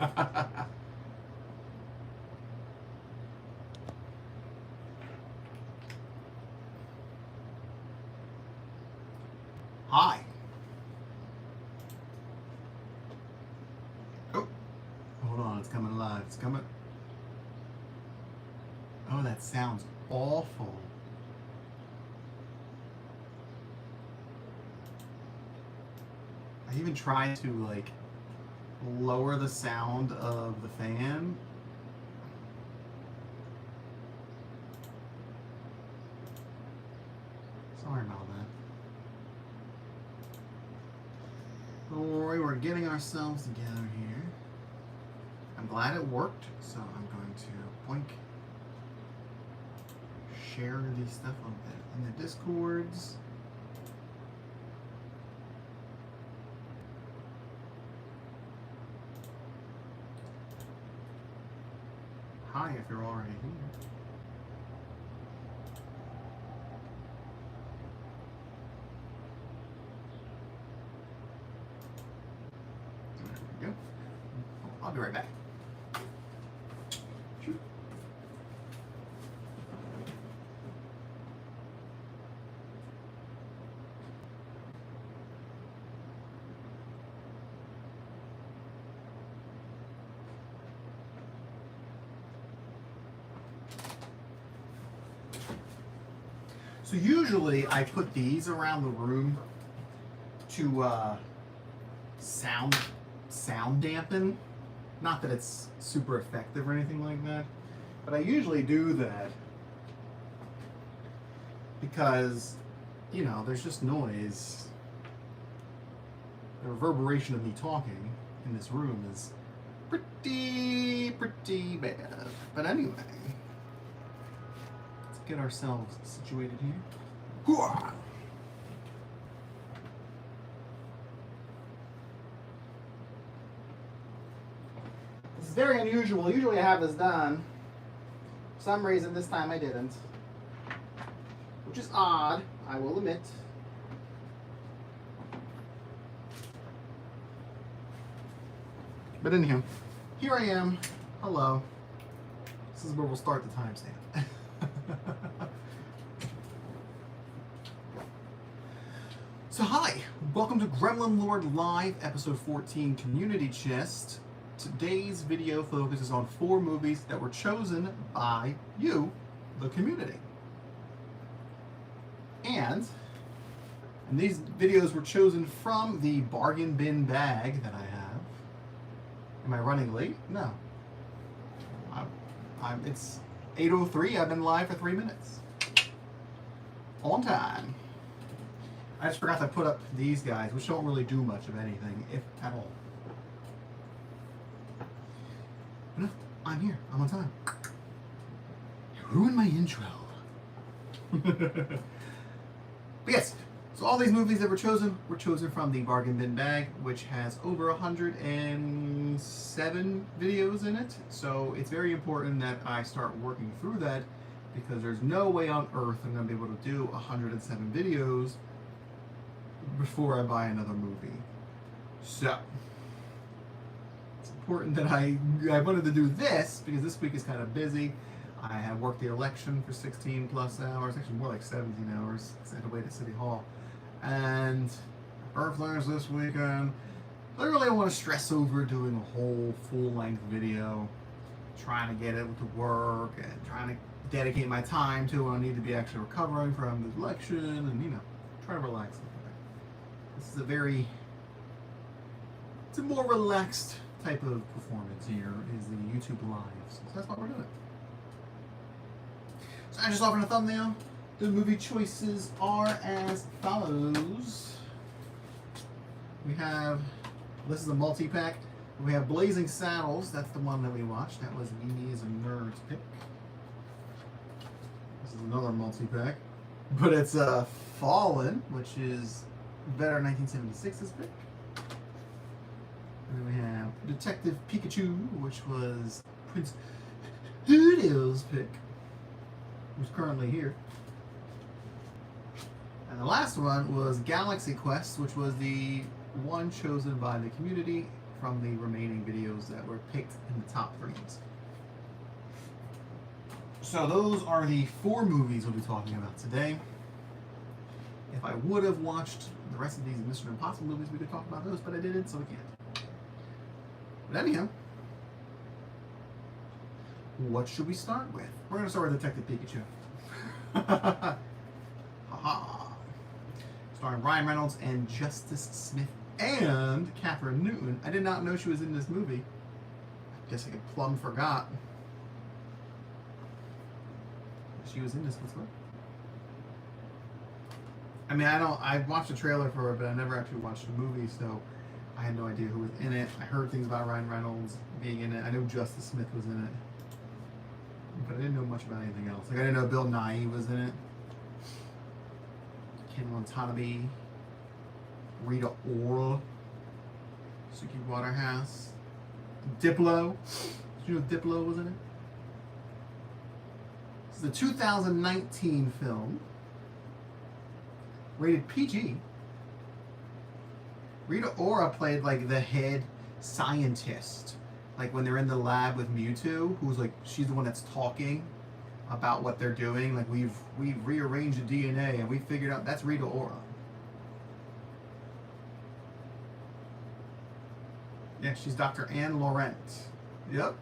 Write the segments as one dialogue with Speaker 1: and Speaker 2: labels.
Speaker 1: Hi. Oh, hold on, it's coming live. It's coming. Oh, that sounds awful. I even tried to like lower the sound of the fan. Sorry about that. Don't worry, we're getting ourselves together here. I'm glad it worked, so I'm going to blink. Share these stuff in the Discords. Hi, if you're already here. There we go. I'll be right back. So usually I put these around the room to sound dampen. Not that it's super effective or anything like that, but I usually do that because, you know, there's just noise. The reverberation of me talking in this room is pretty bad. But anyway, let's get ourselves situated here. Hooah! This is very unusual. Usually I have this done. For some reason this time I didn't. Which is odd, I will admit. But anyhow, here I am. Hello. This is where we'll start the timestamp. So hi, welcome to Gremlin Lord Live, episode 14, Community Chest. Today's video focuses on 4 movies that were chosen by you, the community. And these videos were chosen from the bargain bin bag that I have. Am I running late? No. It's 8:03. I've been live for 3 minutes. On time. I just forgot to put up these guys, which don't really do much of anything, if at all. No, I'm here. I'm on time. You ruined my intro. But yes, so all these movies that were chosen from the bargain bin bag, which has over 107 videos in it. So it's very important that I start working through that, because there's no way on earth I'm going to be able to do 107 videos before I buy another movie. So it's important that I wanted to do this because this week is kind of busy. I have worked the election for 16 plus hours, actually more like 17 hours, because I had to wait at City Hall. And Earthlings this weekend. I really don't want to stress over doing a whole full-length video, trying to get it to work and trying to dedicate my time to when I need to be actually recovering from the election and, you know, try to relax a little bit. This is it's a more relaxed type of performance here, is the YouTube Lives. So that's what we're doing. So I just offered a thumbnail. The movie choices are as follows. We have, this is a multi-pack. We have Blazing Saddles. That's the one that we watched. That was Mimi is a Nerd's pick. This is another multi-pack. But it's Fallen, which is Better 1976's pick. And then we have Detective Pikachu, which was Prince Hoodle's pick, who's currently here. And the last one was Galaxy Quest, which was the one chosen by the community from the remaining videos that were picked in the top 3s. So those are the 4 movies we'll be talking about today. If I would have watched the rest of these Mission Impossible movies, we could talk about those, but I didn't, so we can't. But anyhow, what should we start with? We're going to start with Detective Pikachu. Haha. Starring Ryan Reynolds and Justice Smith and Catherine Newton. I did not know she was in this movie. I guess I plumb forgot. She was in this one. I mean, I watched the trailer for it, but I never actually watched the movie, so I had no idea who was in it. I heard things about Ryan Reynolds being in it. I knew Justice Smith was in it, but I didn't know much about anything else. Like, I didn't know Bill Nighy was in it. Ken Watanabe, Rita Ora, Suki Waterhouse, Diplo. Did you know Diplo was in it? This is a 2019 film, rated PG. Rita Ora played like the head scientist, like when they're in the lab with Mewtwo, who's like, she's the one that's talking about what they're doing. Like, we've rearranged the DNA and we figured out that's Rita Ora. Yeah, she's Dr. Anne Laurent. Yep.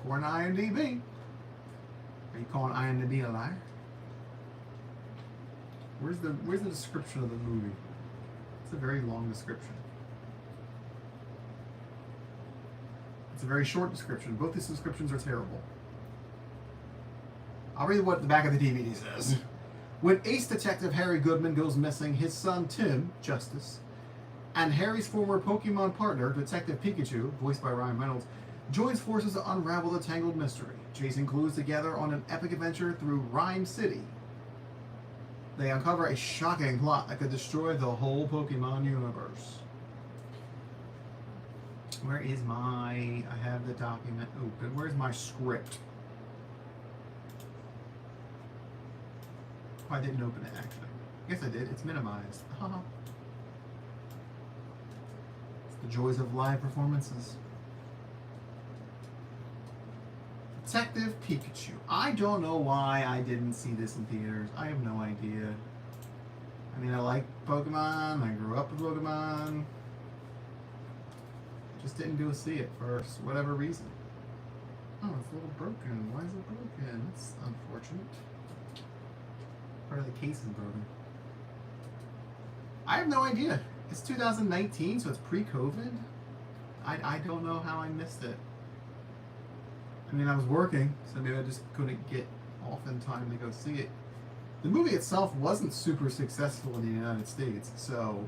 Speaker 1: According to IMDb. Are you calling IMDb a liar? Where's the description of the movie? It's a very long description. It's a very short description. Both these descriptions are terrible. I'll read what the back of the DVD says. When ace detective Harry Goodman goes missing, his son Tim, Justice, and Harry's former Pokemon partner, Detective Pikachu, voiced by Ryan Reynolds, joins forces to unravel the tangled mystery, chasing clues together on an epic adventure through Rhyme City. They uncover a shocking plot that could destroy the whole Pokemon universe. Where is I have the document open. Where's my script? Oh, I didn't open it, actually. Yes, I did. It's minimized. It's the joys of live performances. Detective Pikachu. I don't know why I didn't see this in theaters. I have no idea. I mean, I like Pokemon. I grew up with Pokemon. Just didn't go see it for whatever reason. Oh, it's a little broken. Why is it broken? That's unfortunate. Part of the case is broken. I have no idea. It's 2019, so it's pre-COVID. I don't know how I missed it. I mean, I was working, so maybe I just couldn't get off in time to go see it. The movie itself wasn't super successful in the United States, so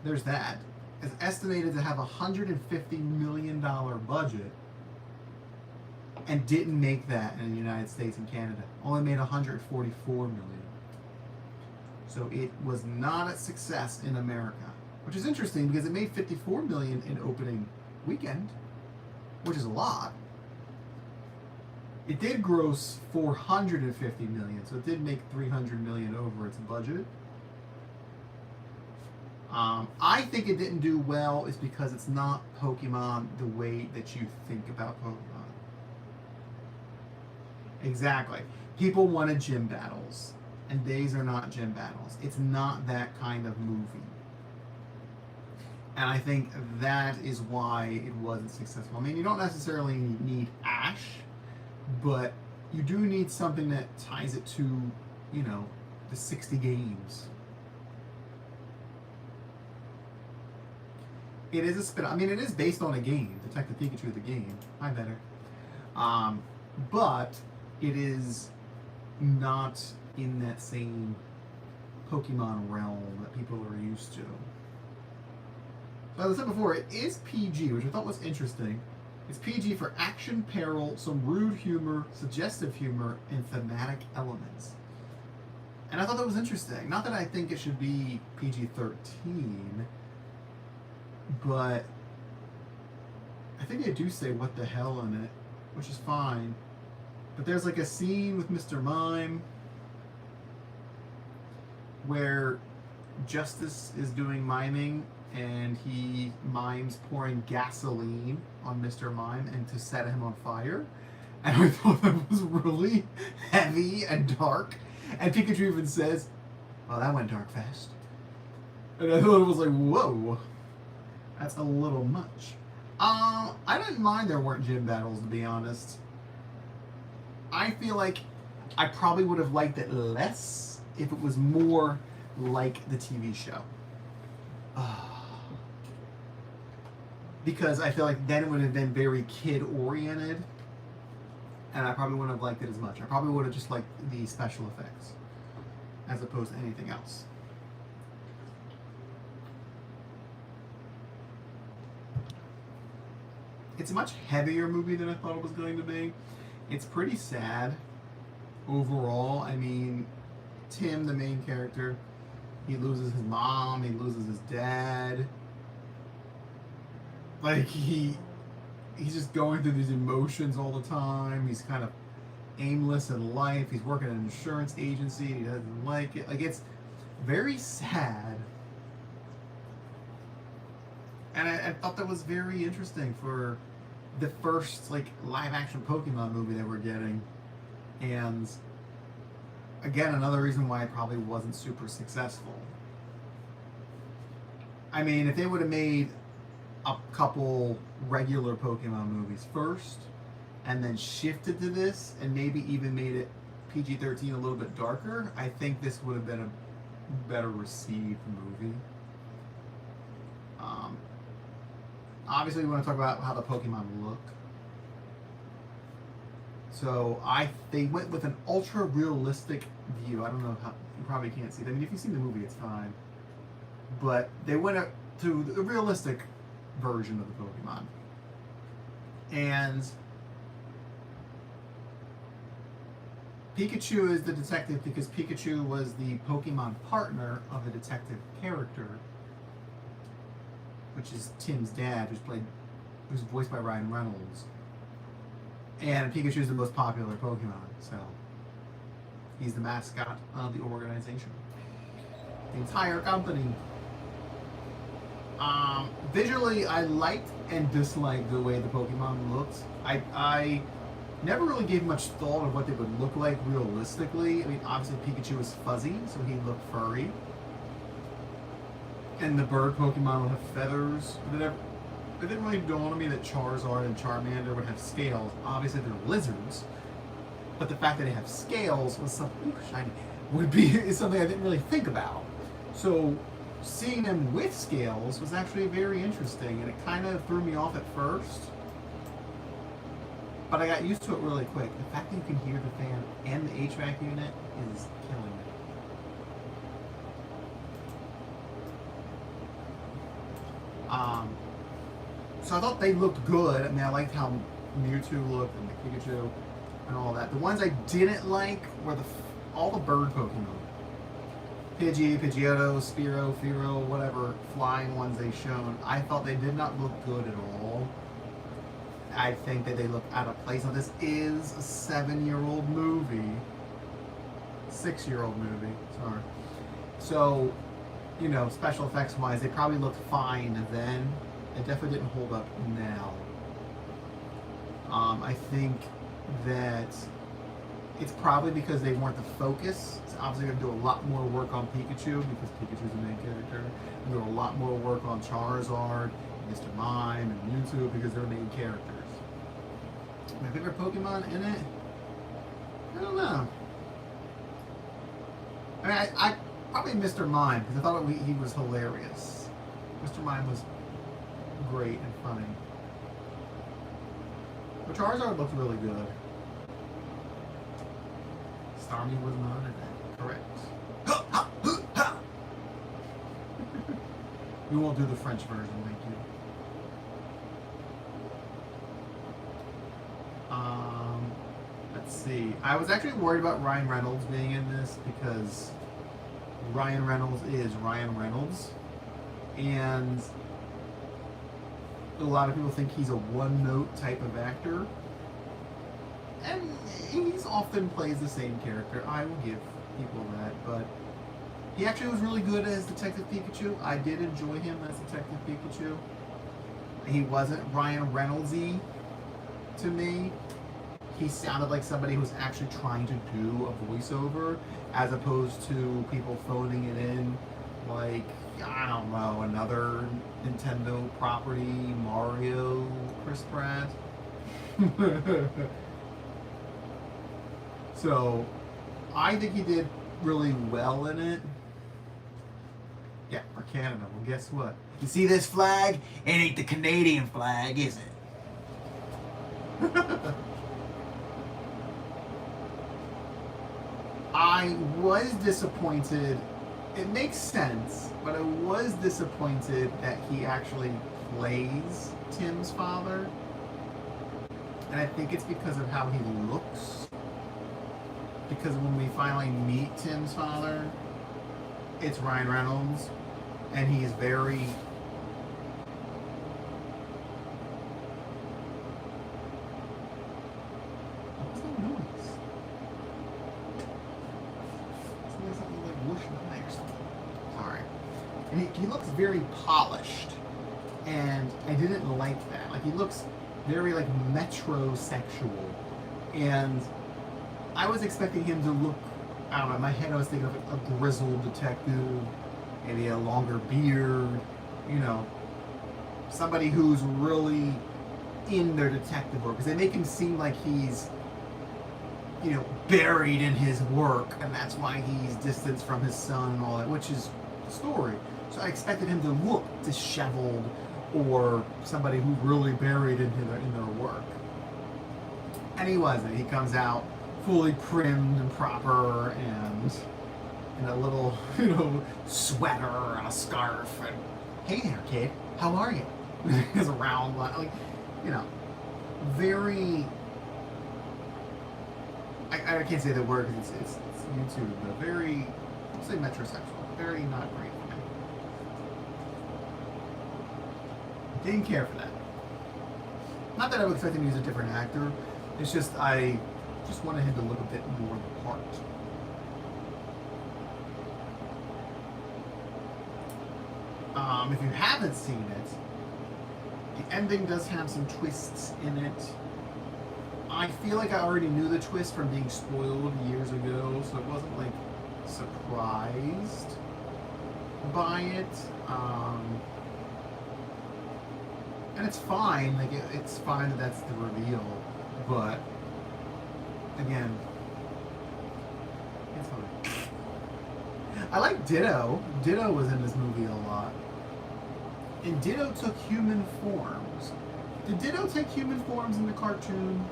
Speaker 1: there's that. It's estimated to have a $150 million budget and didn't make that in the United States and Canada. Only made $144 million. So it was not a success in America, which is interesting because it made $54 million in opening weekend, which is a lot. It did gross $450 million, so it did make $300 million over its budget. I think it didn't do well is because it's not Pokemon the way that you think about Pokemon. Exactly. People wanted gym battles, and these are not gym battles. It's not that kind of movie. And I think that is why it wasn't successful. I mean, you don't necessarily need Ash, but you do need something that ties it to, you know, the 60 games. It is a spin. I mean, it is based on a game, Detective Pikachu, the game. Hi, better. But it is not in that same Pokemon realm that people are used to. So as I said before, it is PG, which I thought was interesting. It's PG for action, peril, some rude humor, suggestive humor, and thematic elements. And I thought that was interesting. Not that I think it should be PG-13, but I think they do say what the hell in it, which is fine. But there's like a scene with Mr. Mime where Justice is doing miming and he mimes pouring gasoline on Mr. Mime and to set him on fire. And I thought that was really heavy and dark. And Pikachu even says, "Well, that went dark fast." And I thought it was like, whoa, that's a little much. I didn't mind there weren't gym battles, to be honest. I feel like I probably would have liked it less if it was more like the TV show. Because I feel like then it would have been very kid-oriented, and I probably wouldn't have liked it as much. I probably would have just liked the special effects as opposed to anything else. It's a much heavier movie than I thought it was going to be. It's pretty sad overall. I mean, Tim, the main character, he loses his mom, he loses his dad. Like, he's just going through these emotions all the time. He's kind of aimless in life. He's working at an insurance agency and he doesn't like it. Like, it's very sad. And I thought that was very interesting for the first, like, live-action Pokemon movie that we're getting. And, again, another reason why it probably wasn't super successful. I mean, if they would have made a couple regular Pokemon movies first, and then shifted to this, and maybe even made it PG-13 a little bit darker, I think this would have been a better received movie. Obviously, we want to talk about how the Pokemon look. So they went with an ultra realistic view. I don't know how, you probably can't see it. I mean, if you've seen the movie, it's fine. But they went up to the realistic version of the Pokemon. And Pikachu is the detective because Pikachu was the Pokemon partner of the detective character, which is Tim's dad, who's voiced by Ryan Reynolds. And Pikachu is the most popular Pokemon, so he's the mascot of the organization. The entire company. Visually, I liked and disliked the way the Pokemon looked. I never really gave much thought of what they would look like realistically. I mean, obviously Pikachu is fuzzy, so he looked furry. And the bird Pokemon would have feathers. It didn't really dawn on me that Charizard and Charmander would have scales. Obviously, they're lizards, but the fact that they have scales was something shiny is something I didn't really think about. So, seeing them with scales was actually very interesting, and it kind of threw me off at first. But I got used to it really quick. The fact that you can hear the fan and the HVAC unit is killing me. So I thought they looked good. I mean, I liked how Mewtwo looked and the Pikachu and all that. The ones I didn't like were all the bird Pokemon. Pidgey, Pidgeotto, Spearow, Fearow, whatever flying ones they shown. I thought they did not look good at all. I think that they look out of place. Now, this is a 7-year-old movie. 6-year-old movie, sorry. So, you know, special effects wise, they probably looked fine then. It definitely didn't hold up now. I think that it's probably because they weren't the focus. So obviously, they're going to do a lot more work on Pikachu because Pikachu's the main character. They're going to do a lot more work on Charizard, Mr. Mime, and Mewtwo because they're main characters. My favorite Pokemon in it? I don't know. I mean, I probably Mr. Mime because I thought he was hilarious. Mr. Mime was great and funny. But Charizard looked really good. Starmie was not in it. Correct. We won't do the French version, thank you. Let's see. I was actually worried about Ryan Reynolds being in this because Ryan Reynolds is Ryan Reynolds. And a lot of people think he's a one-note type of actor. And he often plays the same character. I will give people that, but He actually was really good as Detective Pikachu. I did enjoy him as Detective Pikachu. He wasn't Ryan Reynolds-y to me. He sounded like somebody who's actually trying to do a voiceover as opposed to people phoning it in like, I don't know, another Nintendo property, Mario, Chris Pratt. So, I think he did really well in it. Yeah, for Canada. Well, guess what? You see this flag? It ain't the Canadian flag, is it? I was disappointed. It makes sense, but I was disappointed that he actually plays Tim's father. And I think it's because of how he looks. Because when we finally meet Tim's father, it's Ryan Reynolds, and he's very... What's that noise? Something like whooshing by or something. Sorry. And he looks very polished, and I didn't like that. Like, he looks very, like, metrosexual, and I was expecting him to look, I don't know, in my head I was thinking of a grizzled detective, maybe a longer beard, you know, somebody who's really in their detective work, because they make him seem like he's, you know, buried in his work, and that's why he's distanced from his son and all that, which is the story. So I expected him to look disheveled, or somebody who really buried in their work. And he wasn't. He comes out fully primmed and proper, and in a little, you know, sweater and a scarf, and hey there, kid, how are you? He's around, like, you know, very. I can't say the word because it's YouTube, but very, I'll say metrosexual, very not great for me. Didn't care for that. Not that I would expect him to use a different actor. It's just I just wanted him to look a bit more the part. If you haven't seen it, the ending does have some twists in it. I feel like I already knew the twist from being spoiled years ago, so I wasn't like surprised by it. And it's fine, like it's fine that that's the reveal, but again, it's fine. I like Ditto. Ditto was in this movie a lot. And Ditto took human forms. Did Ditto take human forms in the cartoon?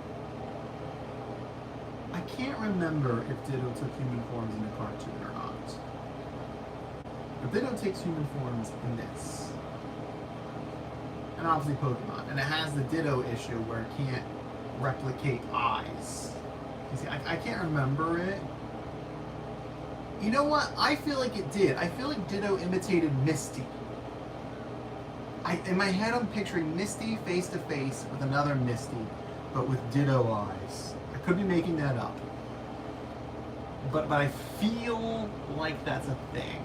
Speaker 1: I can't remember if Ditto took human forms in the cartoon or not. But Ditto takes human forms in this. And obviously Pokemon. And it has the Ditto issue where it can't replicate eyes. You see, I can't remember it. You know what? I feel like it did. I feel like Ditto imitated Misty. In my head, I'm picturing Misty face to face with another Misty, but with Ditto eyes. I could be making that up. But I feel like that's a thing.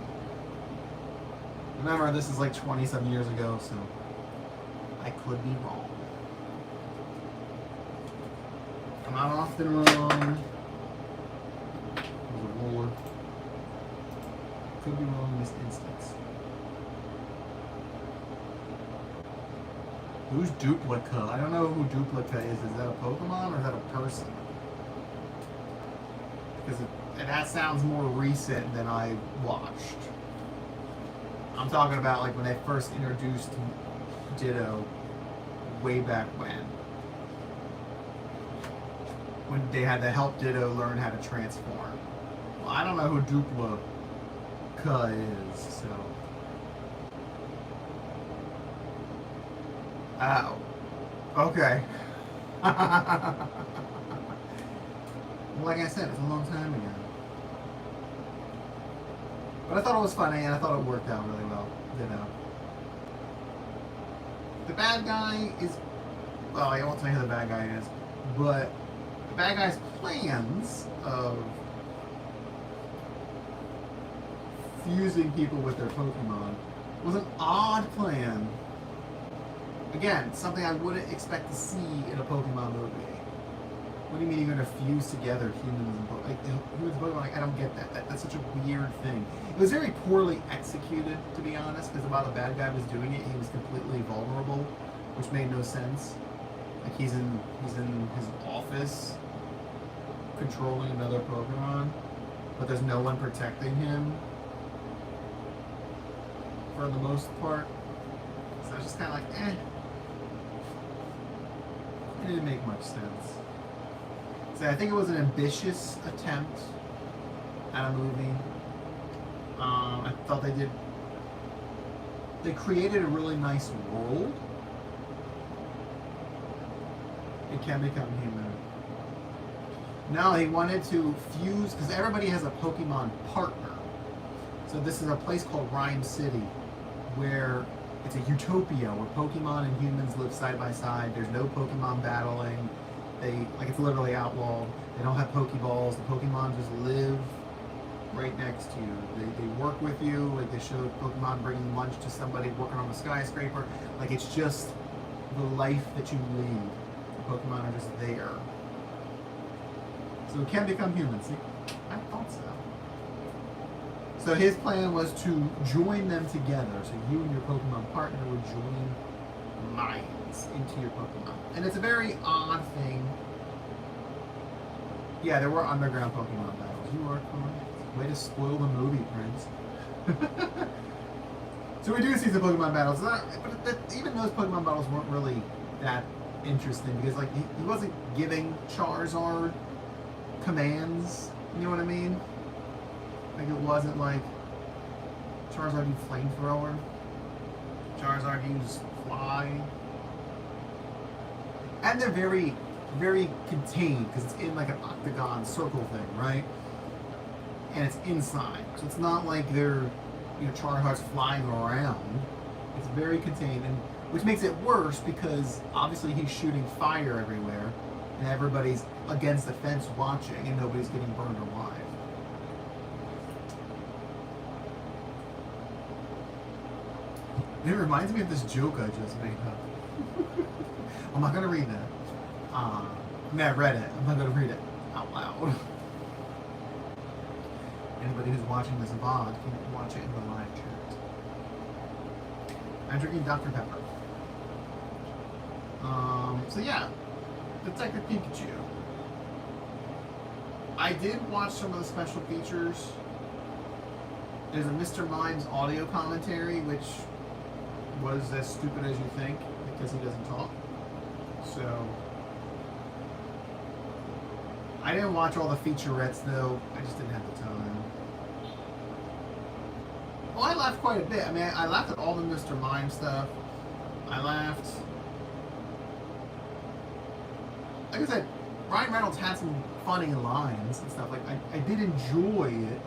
Speaker 1: Remember, this is like 20-some years ago, so I could be wrong. I'm not often wrong. There's a roller. Could be wrong in this instance. Who's Duplica? I don't know who Duplica is. Is that a Pokemon or is that a person? Because that sounds more recent than I watched. I'm talking about like when they first introduced Ditto way back when. When they had to help Ditto learn how to transform. Well, I don't know who Duplica is, so. Oh. Okay. Like I said, it's a long time ago. But I thought it was funny and I thought it worked out really well, you know. The bad guy is, well, I won't tell you who the bad guy is, but the bad guy's plans of fusing people with their Pokemon was an odd plan. Again, something I wouldn't expect to see in a Pokemon movie. What do you mean you're going to fuse together humans and Pokemon? Like, I don't get that. That's such a weird thing. It was very poorly executed, to be honest, because while the bad guy was doing it, he was completely vulnerable, which made no sense. Like, he's in his office controlling another Pokemon, but there's no one protecting him for the most part. So it's just kind of like, eh. It didn't make much sense. So I think it was an ambitious attempt at a movie. I thought they created a really nice world. It can become human. No, he wanted to fuse, because everybody has a Pokemon partner. So this is a place called Rhyme City, where it's a utopia where Pokemon and humans live side by side. There's no Pokemon battling. It's literally outlawed. They don't have Pokeballs. The Pokemon just live right next to you. They work with you. Like, they show Pokemon bringing lunch to somebody working on a skyscraper. Like, it's just the life that you lead. The Pokemon are just there. So it can become human. See? I thought so. So his plan was to join them together. So you and your Pokemon partner would join minds into your Pokemon. And it's a very odd thing. Yeah, there were underground Pokemon battles. You are correct. Way to spoil the movie, Prince. So we do see some Pokemon battles. But even those Pokemon battles weren't really that interesting, because like he wasn't giving Charizard commands. You know what I mean? Like, it wasn't like Charizard used Flamethrower. Charizard used Fly. And they're very, very contained, because it's in like an octagon circle thing, right? And it's inside. So it's not like they're, Charizard's flying around. It's very contained, and which makes it worse, because obviously he's shooting fire everywhere, and everybody's against the fence watching, and nobody's getting burned alive. It reminds me of this joke I just made up. I'm not going to read that. I read it. I'm not going to read it out loud. Anybody who's watching this VOD can watch it in the live chat. I'm drinking Dr. Pepper. So yeah, Detective Pikachu. I did watch some of the special features. There's a Mr. Mime's audio commentary, which was as stupid as you think, because he doesn't talk. So I didn't watch all the featurettes though. I just didn't have the time. Well, I laughed quite a bit. I mean, I laughed at all the Mr. Mime stuff. I laughed. Like I said, Ryan Reynolds had some funny lines and stuff. Like, I did enjoy it,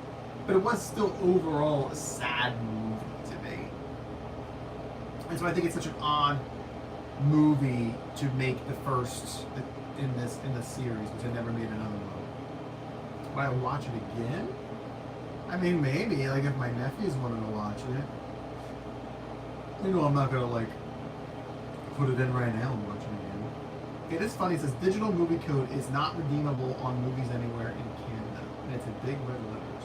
Speaker 1: but it was still overall a sad movie to me. And so I think it's such an odd movie to make the first in this series, which I never made another one. Would I watch it again? I mean, maybe, like, if my nephews wanted to watch it. I'm not gonna, like, put it in right now and watch it again. It is funny, it says digital movie code is not redeemable on movies anywhere in Canada. And it's in big red letters.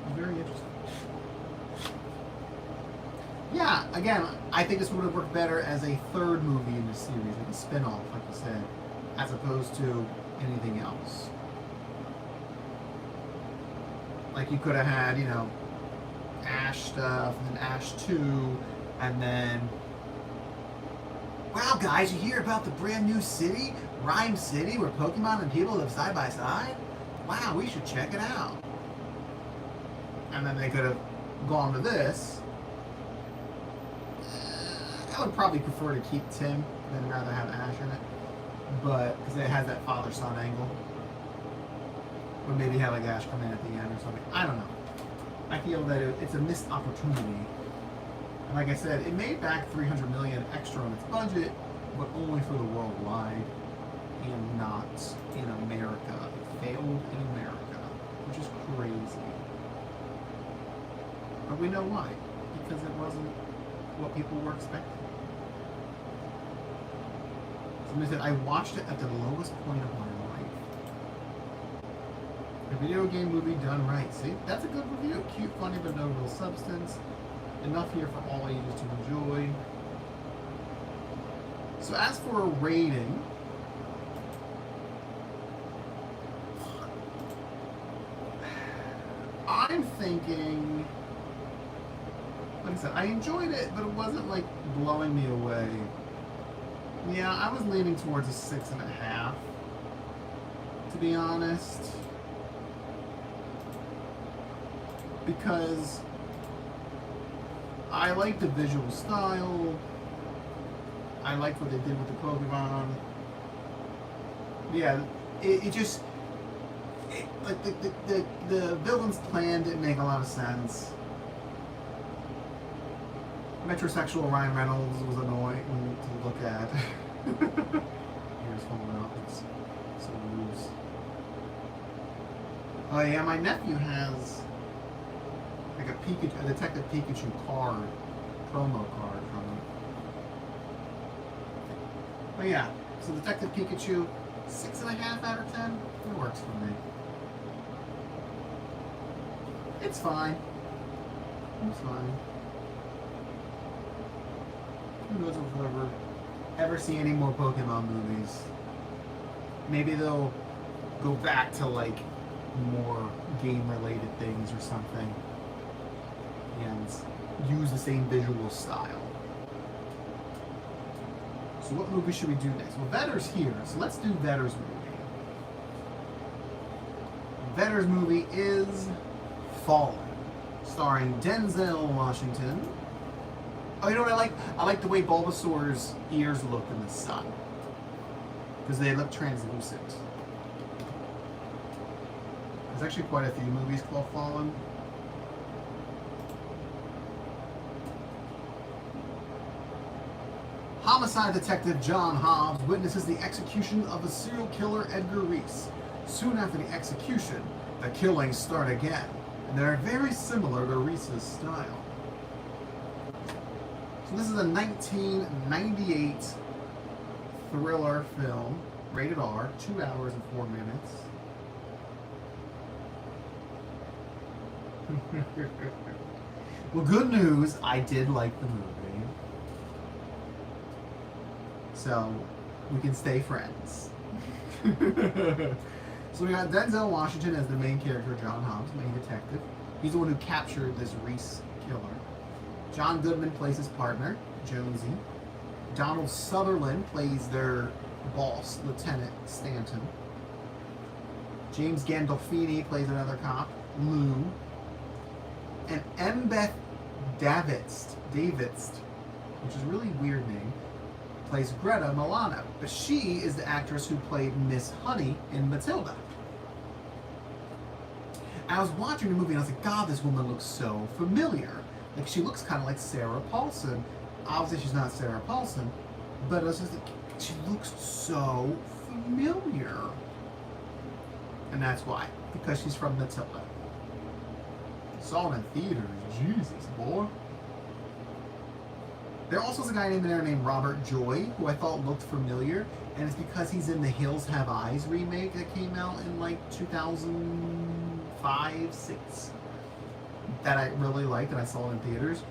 Speaker 1: It's very interesting. Yeah, again, I think this would have worked better as a third movie in the series, like a spin-off, like you said, as opposed to anything else. Like, you could have had, Ash stuff, and then Ash 2, and then... Wow, guys, you hear about the brand new city? Rhyme City, where Pokemon and people live side by side? Wow, we should check it out. And then they could have gone to this. I would probably prefer to keep Tim than rather have Ash in it. But, because it has that father-son angle. Or maybe have like Ash come in at the end or something. I don't know. I feel that it's a missed opportunity. And like I said, it made back $300 million extra on its budget, but only for the worldwide and not in America. It failed in America, which is crazy. But we know why. Because it wasn't what people were expecting. Somebody said, I watched it at the lowest point of my life. A video game movie done right. See? That's a good review. Cute, funny, but no real substance. Enough here for all ages to enjoy. So as for a rating, I'm thinking, like I said, I enjoyed it, but it wasn't like blowing me away. Yeah, I was leaning towards a 6.5, to be honest. Because I like the visual style. I liked what they did with the Pokemon. Yeah, it just... like, the villain's plan didn't make a lot of sense. Metrosexual Ryan Reynolds was annoying to look at. Here's falling out. It's so loose. Oh yeah, my nephew has like a Pikachu, a Detective Pikachu card, promo card from him. But yeah, so Detective Pikachu, 6.5 out of 10. It works for me. It's fine. It's fine. Who knows if we'll ever see any more Pokemon movies. Maybe they'll go back to like more game-related things or something and use the same visual style. So what movie should we do next? Well, Vetter's here, so let's do Vetter's movie. Vetter's movie is Fallen, starring Denzel Washington. Oh, you know what I like? I like the way Bulbasaur's ears look in the sun. Because they look translucent. There's actually quite a few movies called Fallen. Homicide detective John Hobbs witnesses the execution of a serial killer Edgar Reese. Soon after the execution, the killings start again, and they're very similar to Reese's style. So this is a 1998 thriller film, rated R, 2 hours and 4 minutes. Well, good news, I did like the movie. So, we can stay friends. So we got Denzel Washington as the main character, John Hobbs, main detective. He's the one who captured this Reese killer. John Goodman plays his partner, Jonesy. Donald Sutherland plays their boss, Lieutenant Stanton. James Gandolfini plays another cop, Lou. And Embeth Davidst, which is a really weird name, plays Greta Milano. But she is the actress who played Miss Honey in Matilda. I was watching the movie and I was like, God, this woman looks so familiar. Like, she looks kind of like Sarah Paulson. Obviously, she's not Sarah Paulson, but I was just like, she looks so familiar. And that's why. Because she's from Matilda. Saw it in theaters. Jesus, boy. There also is a guy in there named Robert Joy, who I thought looked familiar, and it's because he's in the Hills Have Eyes remake that came out in like 2005, 6, that I really liked, and I saw it in theaters.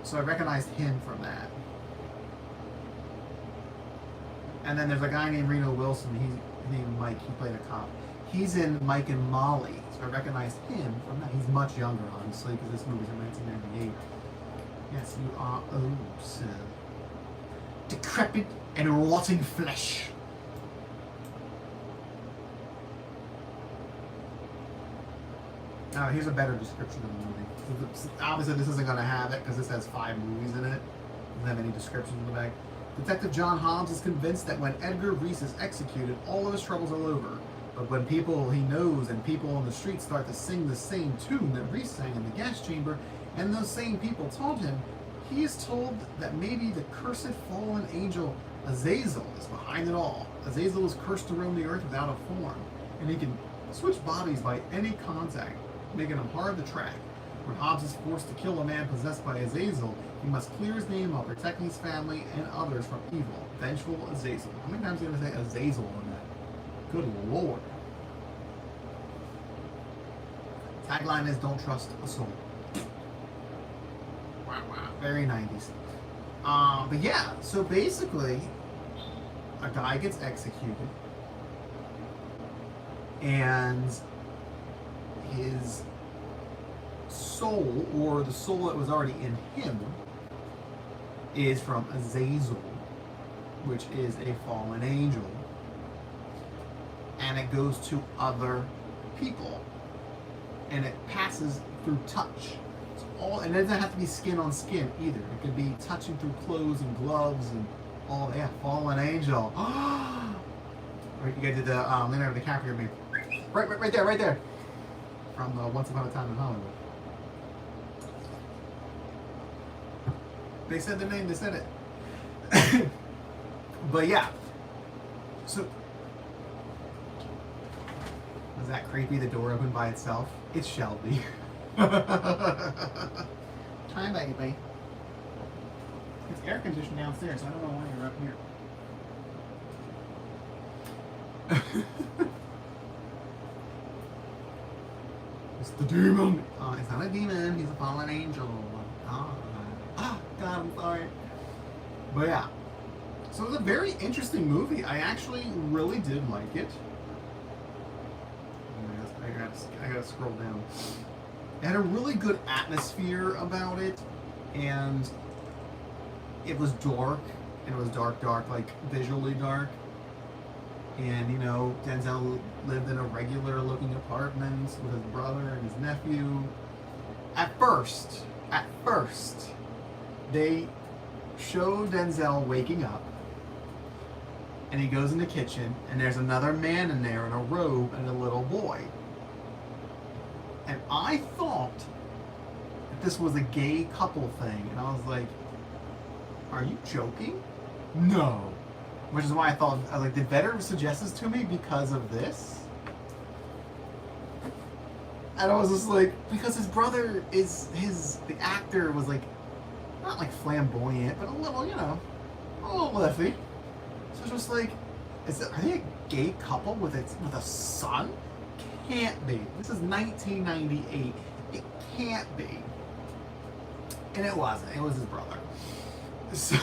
Speaker 1: So I recognized him from that. And then there's a guy named Reno Wilson. He's named Mike. He played a cop. He's in Mike and Molly, so I recognized him from that. He's much younger, obviously, because this movie's in 1998. Yes, you are old, sir. Decrepit and rotting flesh. Now, here's a better description of the movie. Obviously, this isn't going to have it because this has 5 movies in it. It doesn't have any descriptions in the back. Detective John Hobbs is convinced that when Edgar Reese is executed, all of his troubles are over. But when people he knows and people on the street start to sing the same tune that Reese sang in the gas chamber, and those same people taught him, he is told that maybe the cursed fallen angel Azazel is behind it all. Azazel is cursed to roam the earth without a form, and he can switch bodies by any contact. making him hard to track. When Hobbs is forced to kill a man possessed by Azazel, he must clear his name while protecting his family and others from evil. Vengeful Azazel. How many times are you going to say Azazel in that? Good lord. Tagline is don't trust a soul. Wow, wow. Very 90s. But yeah, so basically, a guy gets executed, and his soul, or the soul that was already in him, is from Azazel, which is a fallen angel, and it goes to other people, and it passes through touch. And it doesn't have to be skin on skin either. It could be touching through clothes and gloves and all. Yeah, fallen angel. Right, you guys did the Leonardo DiCaprio meme. Right there. From Once Upon a Time in Hollywood. They said the name. They said it. But yeah. So was that creepy? The door opened by itself. It's Shelby. Hi, baby. It's air conditioned downstairs. I don't know why you're up here. It's the demon. It's not a demon. He's a fallen angel. God, I'm sorry. But yeah. So it was a very interesting movie. I actually really did like it. I gotta scroll down. It had a really good atmosphere about it, and it was dark, and it was dark, like visually dark. And you know, Denzel lived in a regular looking apartment with his brother and his nephew. At first, they show Denzel waking up, and he goes in the kitchen, and there's another man in there in a robe and a little boy. And I thought that this was a gay couple thing. And I was like, are you joking? No. Which is why I was like, did Vedder suggest this to me because of this? And I was just like, because his brother the actor was like, not like flamboyant, but a little, you know, a little lefty. So it's just like, are they a gay couple with a son? Can't be. This is 1998. It can't be. And it wasn't. It was his brother. So,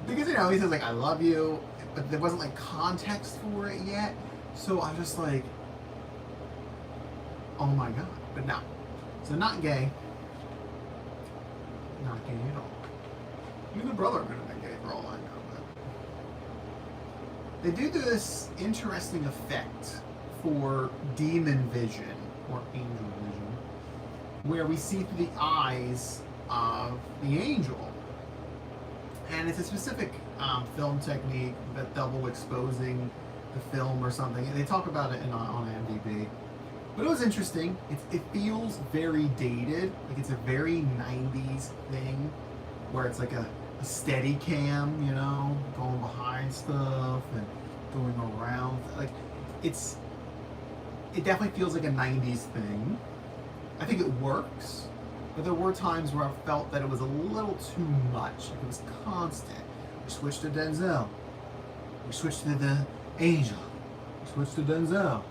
Speaker 1: because you know, he says like, I love you, but there wasn't like context for it yet. So I was just like, oh my god. But no. So not gay. Not gay at all. Even the brother could have been gay for all I know. They do this interesting effect for demon vision, or angel vision, where we see through the eyes of the angel. And it's a specific film technique, that double exposing the film or something. And they talk about it on IMDb. But it was interesting. It feels very dated. Like it's a very 90s thing, where it's like a steady cam, you know, going behind stuff and going around. Like it definitely feels like a 90s thing. I think it works, but there were times where I felt that it was a little too much. It was constant. We switched to Denzel. We switched to the angel. We switched to Denzel.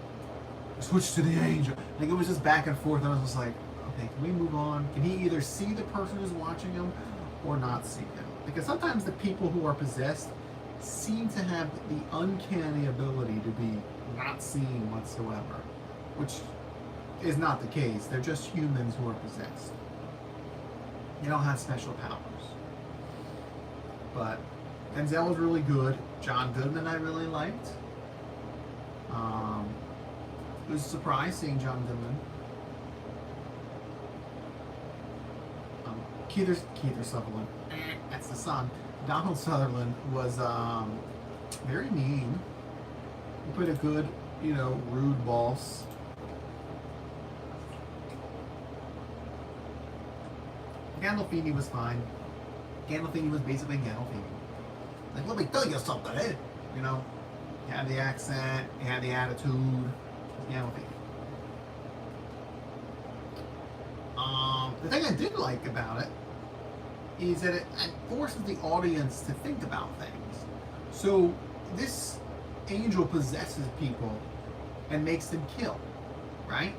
Speaker 1: We switched to the angel. Like it was just back and forth, and I was just like, okay, can we move on? Can he either see the person who's watching him or not see him? Because sometimes the people who are possessed seem to have the uncanny ability to be not seen whatsoever, which is not the case. They're just humans who are possessed. They don't have special powers. But Denzel was really good. John Goodman I really liked. It was a surprise seeing John Goodman. Keith Sutherland. That's the son. Donald Sutherland was very mean. He played a good, you know, rude boss. Gandolfini was fine. Gandolfini was basically Gandolfini. Like, let me tell you something, eh? You know, he had the accent, he had the attitude. Gandolfini. The thing I did like about it is that it forces the audience to think about things. So this angel possesses people and makes them kill, right?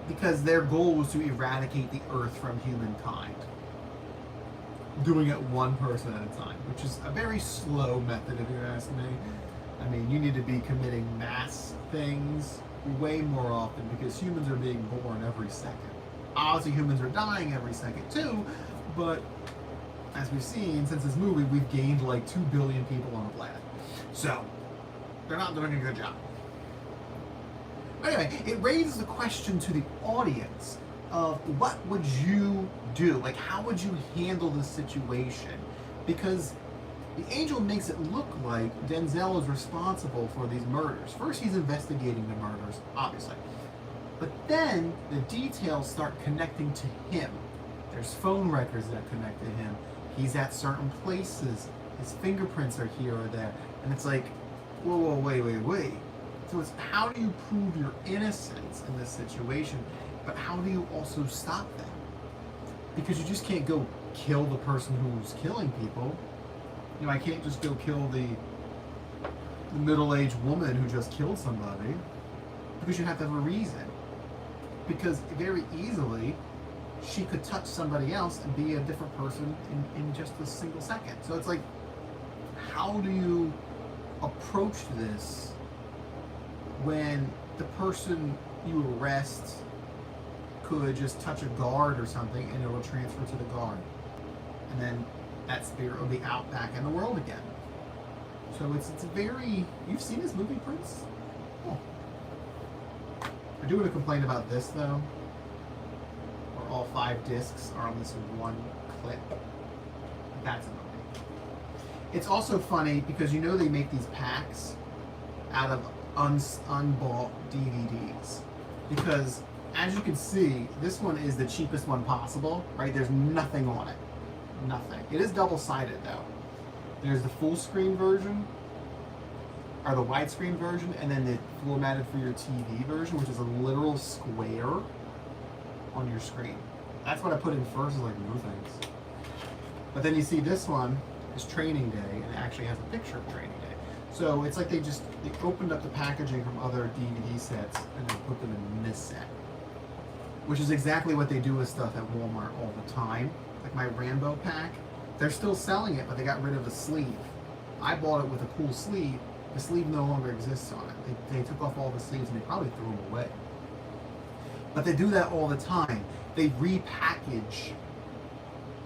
Speaker 1: Because their goal was to eradicate the earth from humankind. Doing it one person at a time, which is a very slow method if you ask me. I mean, you need to be committing mass things way more often because humans are being born every second. Obviously, humans are dying every second too, but as we've seen since this movie, we've gained like 2 billion people on the planet. So, they're not doing a good job. But anyway, it raises a question to the audience of what would you do? Like, how would you handle this situation? Because the angel makes it look like Denzel is responsible for these murders. First, he's investigating the murders, obviously. But then the details start connecting to him. There's phone records that connect to him. He's at certain places. His fingerprints are here or there. And it's like, whoa, wait. So it's how do you prove your innocence in this situation, but how do you also stop them? Because you just can't go kill the person who's killing people. You know, I can't just go kill the middle-aged woman who just killed somebody, because you have to have a reason. Because very easily, she could touch somebody else and be a different person in just a single second. So it's like, how do you approach this when the person you arrest could just touch a guard or something and it will transfer to the guard? And then that spirit will be out back in the world again. So it's very... You've seen this movie, Prince? Oh. I do want to complain about this, though. Where all 5 discs are on this one clip. That's annoying. It's also funny because you know they make these packs out of unbought DVDs. Because, as you can see, this one is the cheapest one possible, right? There's nothing on it. Nothing. It is double-sided, though. There's the full screen version, or the widescreen version, and then the formatted for your TV version, which is a literal square on your screen. That's what I put in first, is like no things. But then you see this one is Training Day, and it actually has a picture of Training Day. So it's like they opened up the packaging from other DVD sets and then put them in this set. Which is exactly what they do with stuff at Walmart all the time. Like my Rambo pack, they're still selling it, but they got rid of the sleeve. I bought it with a cool sleeve. The sleeve no longer exists on it. They took off all the sleeves and they probably threw them away. But they do that all the time. They repackage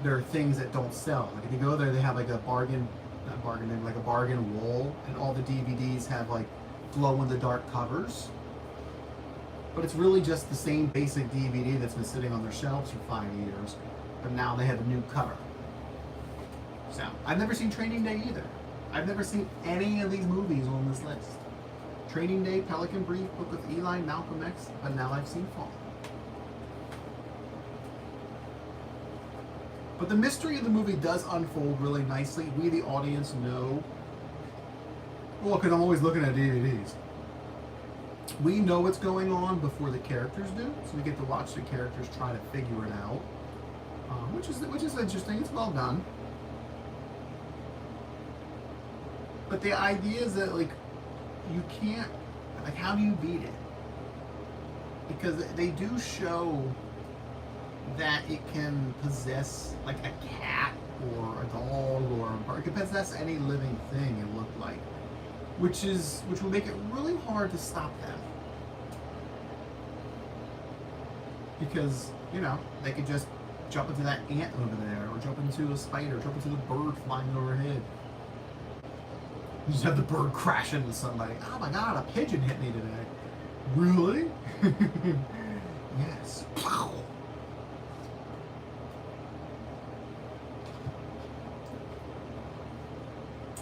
Speaker 1: their things that don't sell. Like if you go there, they have like a bargain, not bargain, they have like a bargain wall, and all the DVDs have like glow-in-the-dark covers. But it's really just the same basic DVD that's been sitting on their shelves for 5 years, but now they have a new cover. So, I've never seen Training Day either. I've never seen any of these movies on this list. Training Day, Pelican Brief, Book of Eli, Malcolm X, but now I've seen Fallen. But the mystery of the movie does unfold really nicely. We, the audience, know. Well, because I'm always looking at DVDs. We know what's going on before the characters do, so we get to watch the characters try to figure it out, which is interesting. It's well done. But the idea is that, like, you can't, like, how do you beat it? Because they do show that it can possess, like, a cat or a dog or a bird. It can possess any living thing, it looked like. Which will make it really hard to stop them. Because, you know, they could just jump into that ant over there, or jump into a spider, jump into the bird flying overhead. You just have the bird crash into somebody. Oh my god, a pigeon hit me today. Really? Yes.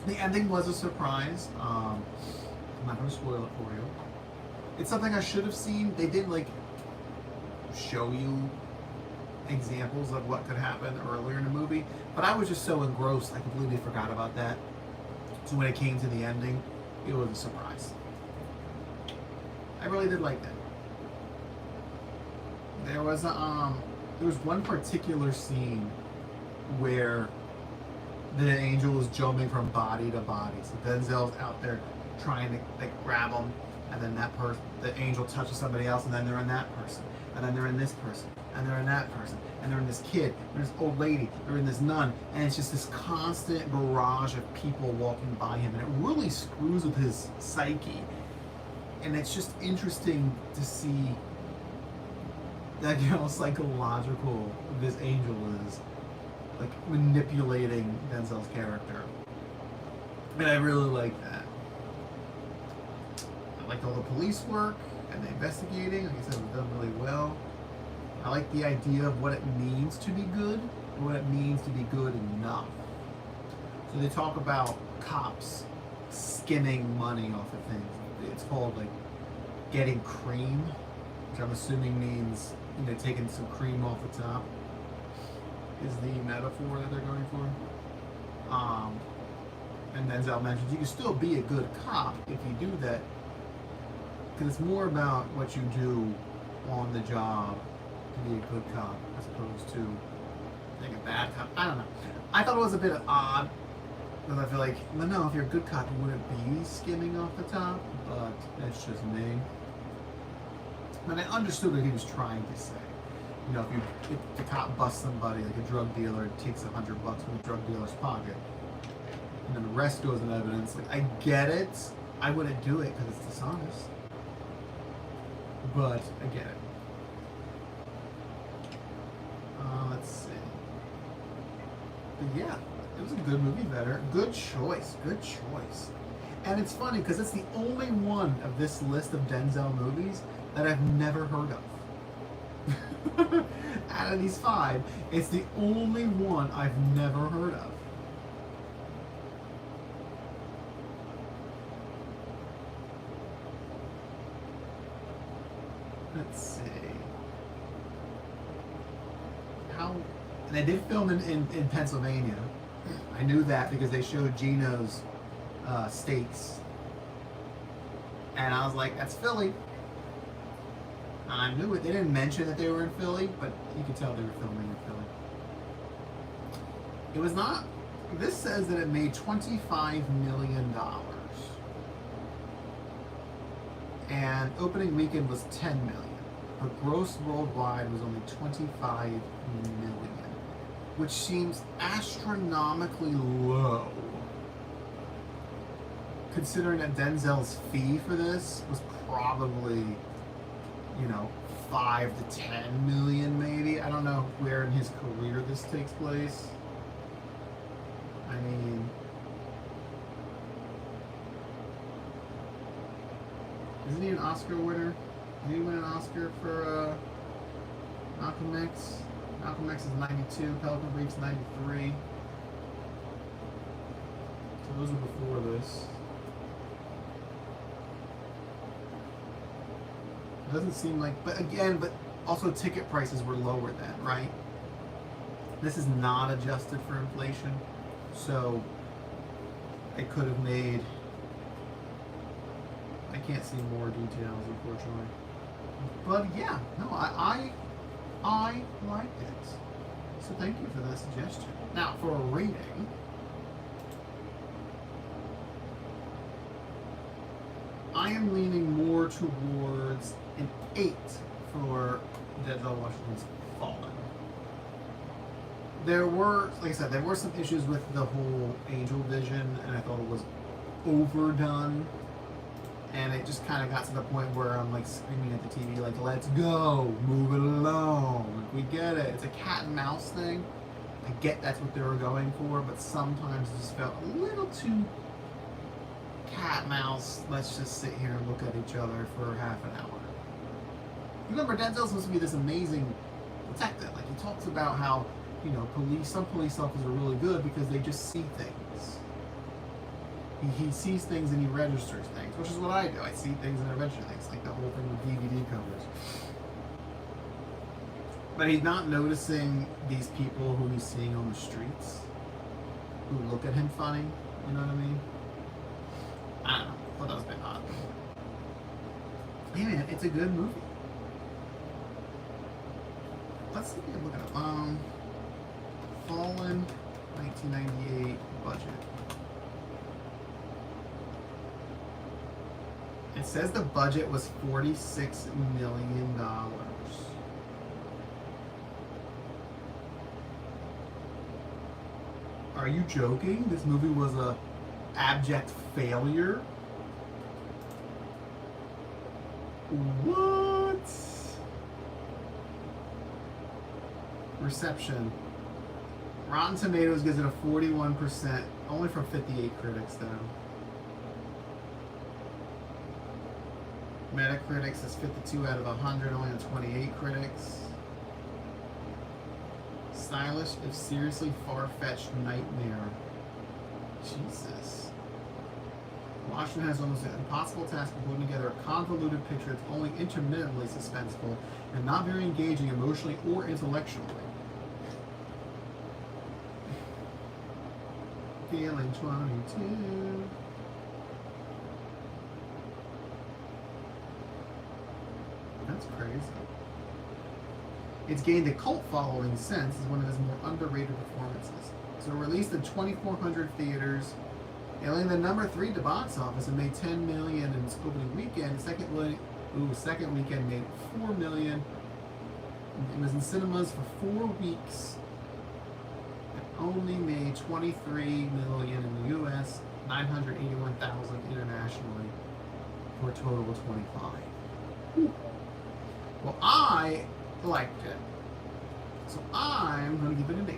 Speaker 1: The ending was a surprise. I'm not going to spoil it for you. It's something I should have seen. They did, like, show you examples of what could happen earlier in the movie, but I was just so engrossed I completely forgot about that. So when it came to the ending, it was a surprise. I really did like that. There was one particular scene where the angel was jumping from body to body. So Denzel's out there trying to like grab him, and then the angel touches somebody else, and then they're in that person, and then they're in this person, and they're in that person, and they're in this kid, there's this old lady, they're in this nun, and it's just this constant barrage of people walking by him, and it really screws with his psyche. And it's just interesting to see that, you know, psychological this angel is, like manipulating Denzel's character. And I really like that. I liked all the police work and the investigating. Like I said, it was done really well. I like the idea of what it means to be good and what it means to be good enough. So they talk about cops skimming money off of things. It's called like getting cream, which I'm assuming means, you know, taking some cream off the top is the metaphor that they're going for. And Denzel mentions you can still be a good cop if you do that, because it's more about what you do on the job to be a good cop as opposed to being a bad cop. I don't know. I thought it was a bit odd, because I feel like, well, no, if you're a good cop, you wouldn't be skimming off the top, but that's just me. But I understood what he was trying to say. You know, if the cop busts somebody, like a drug dealer, and takes $100 from the drug dealer's pocket, and then the rest goes in evidence, like, I get it. I wouldn't do it because it's dishonest. But I get it. Let's see. But yeah, it was a good movie, better. Good choice. Good choice. And it's funny because it's the only one of this list of Denzel movies that I've never heard of. Out of these 5, it's the only one I've never heard of. Let's see. And they did film in Pennsylvania. I knew that because they showed Gino's steaks. And I was like, that's Philly. And I knew it. They didn't mention that they were in Philly, but you could tell they were filming in Philly. It was not. This says that it made $25 million. And opening weekend was $10 million. But gross worldwide was only $25 million, which seems astronomically low, considering that Denzel's fee for this was probably, you know, 5 to 10 million maybe. I don't know where in his career this takes place. I mean, isn't he an Oscar winner? Did he win an Oscar for Malcolm X? Malcolm X is 92, Pelican Brief's 93. So those were before this. It doesn't seem like, but also ticket prices were lower then, right? This is not adjusted for inflation, so it could have made, I can't see more details, unfortunately. But yeah, no, I liked it. So thank you for that suggestion. Now, for a rating, I am leaning more towards an 8 for Denzel Washington's Fallen. There were, like I said, there were some issues with the whole angel vision, and I thought it was overdone. And it just kind of got to the point where I'm like screaming at the TV, like, let's go, move it along. Like, we get it. It's a cat and mouse thing. I get that's what they were going for, but sometimes it just felt a little too cat mouse. Let's just sit here and look at each other for half an hour. Remember, Denzel's supposed to be this amazing detective. Like, he talks about how, you know, some police officers are really good because they just see things. He sees things and he registers things, which is what I do. I see things and I register things, like the whole thing with DVD covers. But he's not noticing these people who he's seeing on the streets who look at him funny. You know what I mean? I don't know. I thought that was a bit odd. Hey man, it's a good movie. let's see if I'm looking at Fallen 1998 budget. It says the budget was $46 million. Are you joking? This movie was a abject failure? What? Reception. Rotten Tomatoes gives it a 41%, only from 58 critics though. Metacritic says 52 out of 100, only on 28 critics. Stylish, if seriously far-fetched nightmare. Jesus. Washington has almost an impossible task of putting together a convoluted picture that's only intermittently suspenseful and not very engaging emotionally or intellectually. Feeling 22. That's crazy. It's gained a cult following since as one of his more underrated performances. So released in 2,400 theaters, ailing the number 3 to box office and made $10 million in its opening weekend. Second weekend made $4 million. It was in cinemas for 4 weeks. It only made $23 million in the U.S., $981,000 internationally, for a total of 25. Whew. Well, I liked it, so I'm going to give it an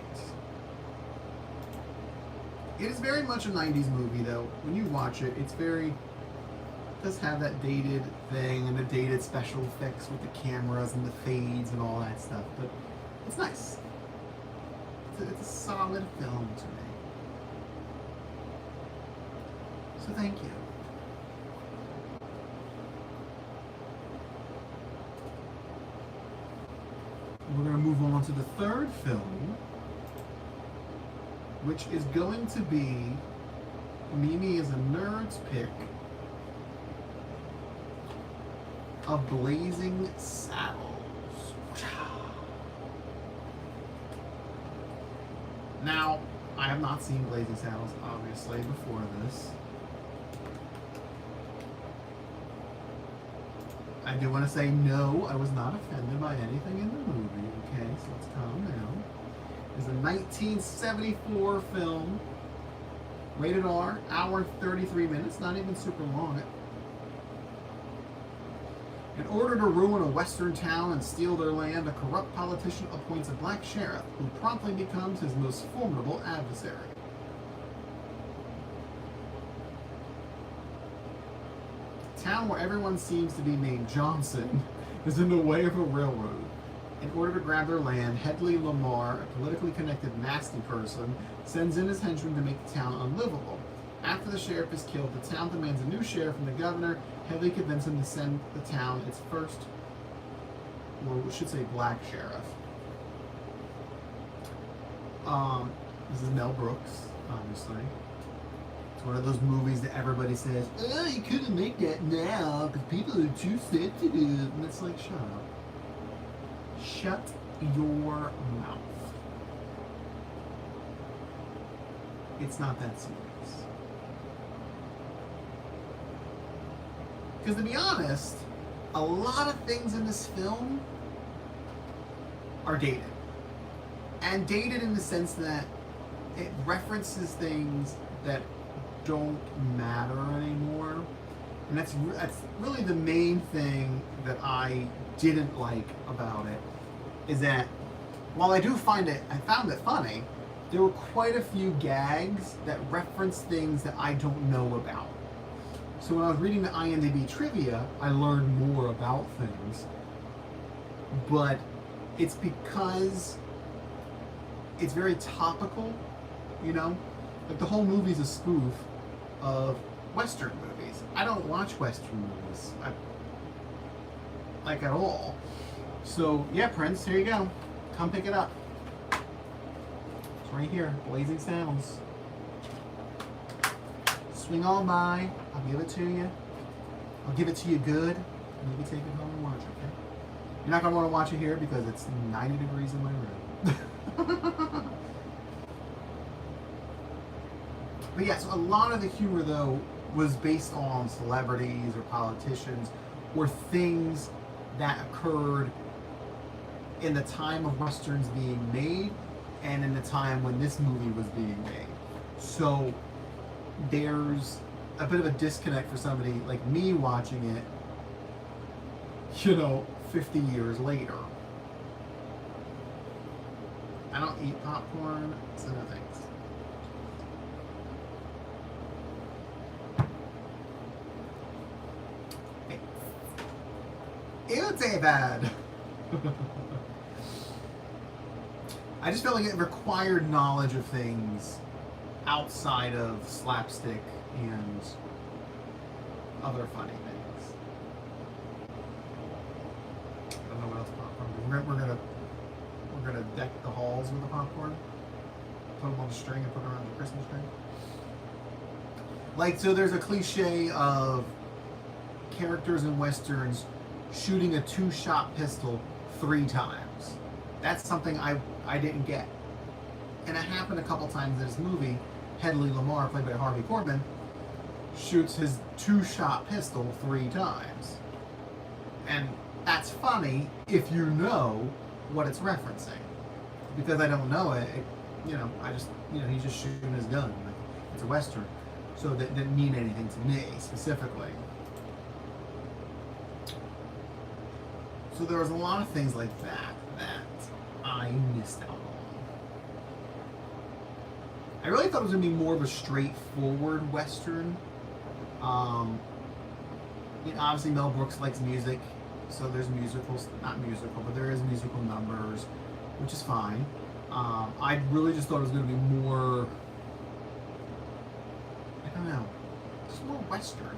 Speaker 1: 8. It is very much a 90s movie, though. When you watch it, it's very... does have that dated thing and the dated special effects with the cameras and the fades and all that stuff, but it's nice. It's a solid film to me. So thank you. We're going to move on to the third film, which is going to be Mimi is a Nerd's pick of Blazing Saddles. Now, I have not seen Blazing Saddles, obviously, before this. I do want to say no, I was not offended by anything in the movie, okay? So let's calm down. It's a 1974 film, rated R, hour and 33 minutes, not even super long. In order to ruin a western town and steal their land, a corrupt politician appoints a black sheriff who promptly becomes his most formidable adversary. A town where everyone seems to be named Johnson is in the way of a railroad. In order to grab their land, Headley Lamar, a politically connected nasty person, sends in his henchmen to make the town unlivable. After the sheriff is killed, the town demands a new sheriff from the governor. Headley convinces him to send the town its first, or we should say black sheriff. This is Mel Brooks, obviously. It's one of those movies that everybody says, oh, you couldn't make that now because people are too sensitive. And it's like, shut up. Shut your mouth. It's not that serious. Because to be honest, a lot of things in this film are dated. And dated in the sense that it references things that don't matter anymore. And that's really the main thing that I didn't like about it, is that while I found it funny, there were quite a few gags that reference things that I don't know about. So when I was reading the IMDb trivia, I learned more about things. But it's because it's very topical, you know? Like the whole movie's a spoof of Western movies. I don't watch Western movies, like at all. So yeah, Prince, here you go. Come pick it up. It's right here, Blazing Saddles. Swing on by. I'll give it to you. I'll give it to you good. Maybe take it home and watch, okay? You're not going to want to watch it here because it's 90 degrees in my room. But yeah, so a lot of the humor, though, was based on celebrities or politicians or things that occurred in the time of Westerns being made and in the time when this movie was being made. So there's a bit of a disconnect for somebody like me watching it, 50 years later. I don't eat popcorn, so no thanks. It's a bad. I just felt like it required knowledge of things outside of slapstick and other funny things. I don't know what else popcorn. We're gonna deck the halls with the popcorn. Put them on a string and put them around the Christmas tree. Like, so there's a cliche of characters in Westerns shooting a 2-shot pistol 3 times. That's something I didn't get. And it happened a couple times in this movie. Hedley Lamar, played by Harvey Korman, shoots his 2-shot pistol 3 times. And that's funny if you know what it's referencing. Because I don't know it, he's just shooting his gun. Like, it's a Western. So that didn't mean anything to me, specifically. So there was a lot of things like that I missed out on. I really thought it was going to be more of a straightforward Western. Obviously Mel Brooks likes music, so there's musicals, not musical, but there is musical numbers, which is fine. I really just thought it was going to be more, I don't know, just more Western.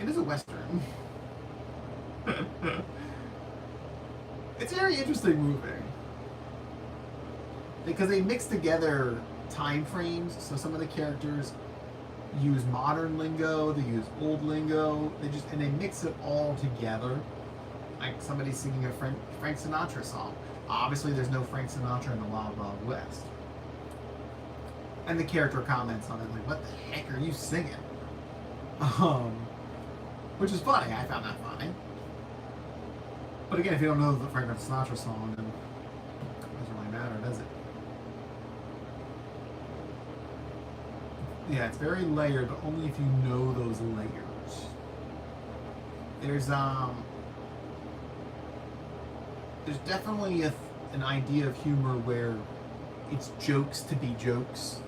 Speaker 1: It is a Western. It's a very interesting movie. Because they mix together time frames, so some of the characters use modern lingo, they use old lingo, they mix it all together. Like somebody singing a Frank Sinatra song. Obviously there's no Frank Sinatra in the Wild Wild West. And the character comments on it like, what the heck are you singing? Which is funny, I found that funny. But again, if you don't know the Frank Sinatra song, then it doesn't really matter, does it? Yeah, it's very layered, but only if you know those layers. There's definitely an idea of humor where it's jokes to be jokes.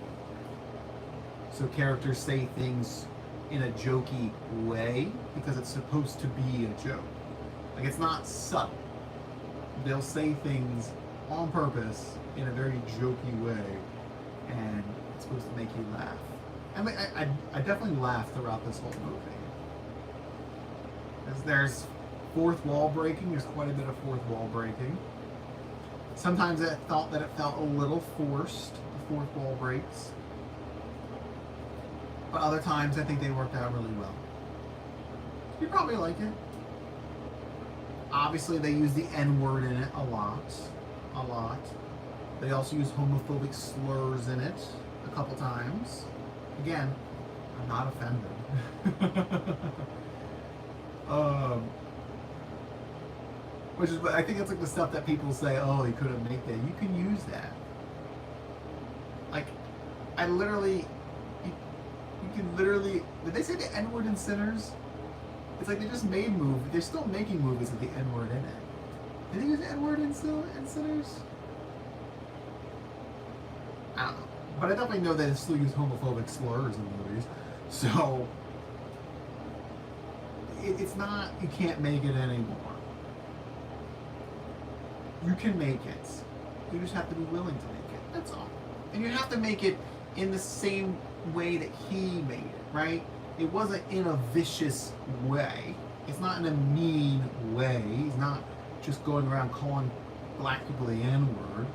Speaker 1: So characters say things in a jokey way because it's supposed to be a joke. Like, it's not subtle. They'll say things on purpose in a very jokey way, and it's supposed to make you laugh. And I definitely laughed throughout this whole movie. There's fourth wall breaking. There's quite a bit of fourth wall breaking. Sometimes I thought that it felt a little forced, the fourth wall breaks. But other times I think they worked out really well. You probably like it. Obviously they use the N-word in it a lot. They also use homophobic slurs in it a couple times. Again, I'm not offended. Which is, I think it's like the stuff that people say, oh, he couldn't make that. You can use that. Like, you can literally, did they say the N-word in Sinners? It's like they just made movies. They're still making movies with the N-word in it. Did they use the N-word in Sinners? I don't know. But I definitely know that they still use homophobic slurs in movies. So, it's not, you can't make it anymore. You can make it. You just have to be willing to make it. That's all. And you have to make it in the same way that he made it, right? It wasn't in a vicious way. It's not in a mean way. He's not just going around calling black people the N-word,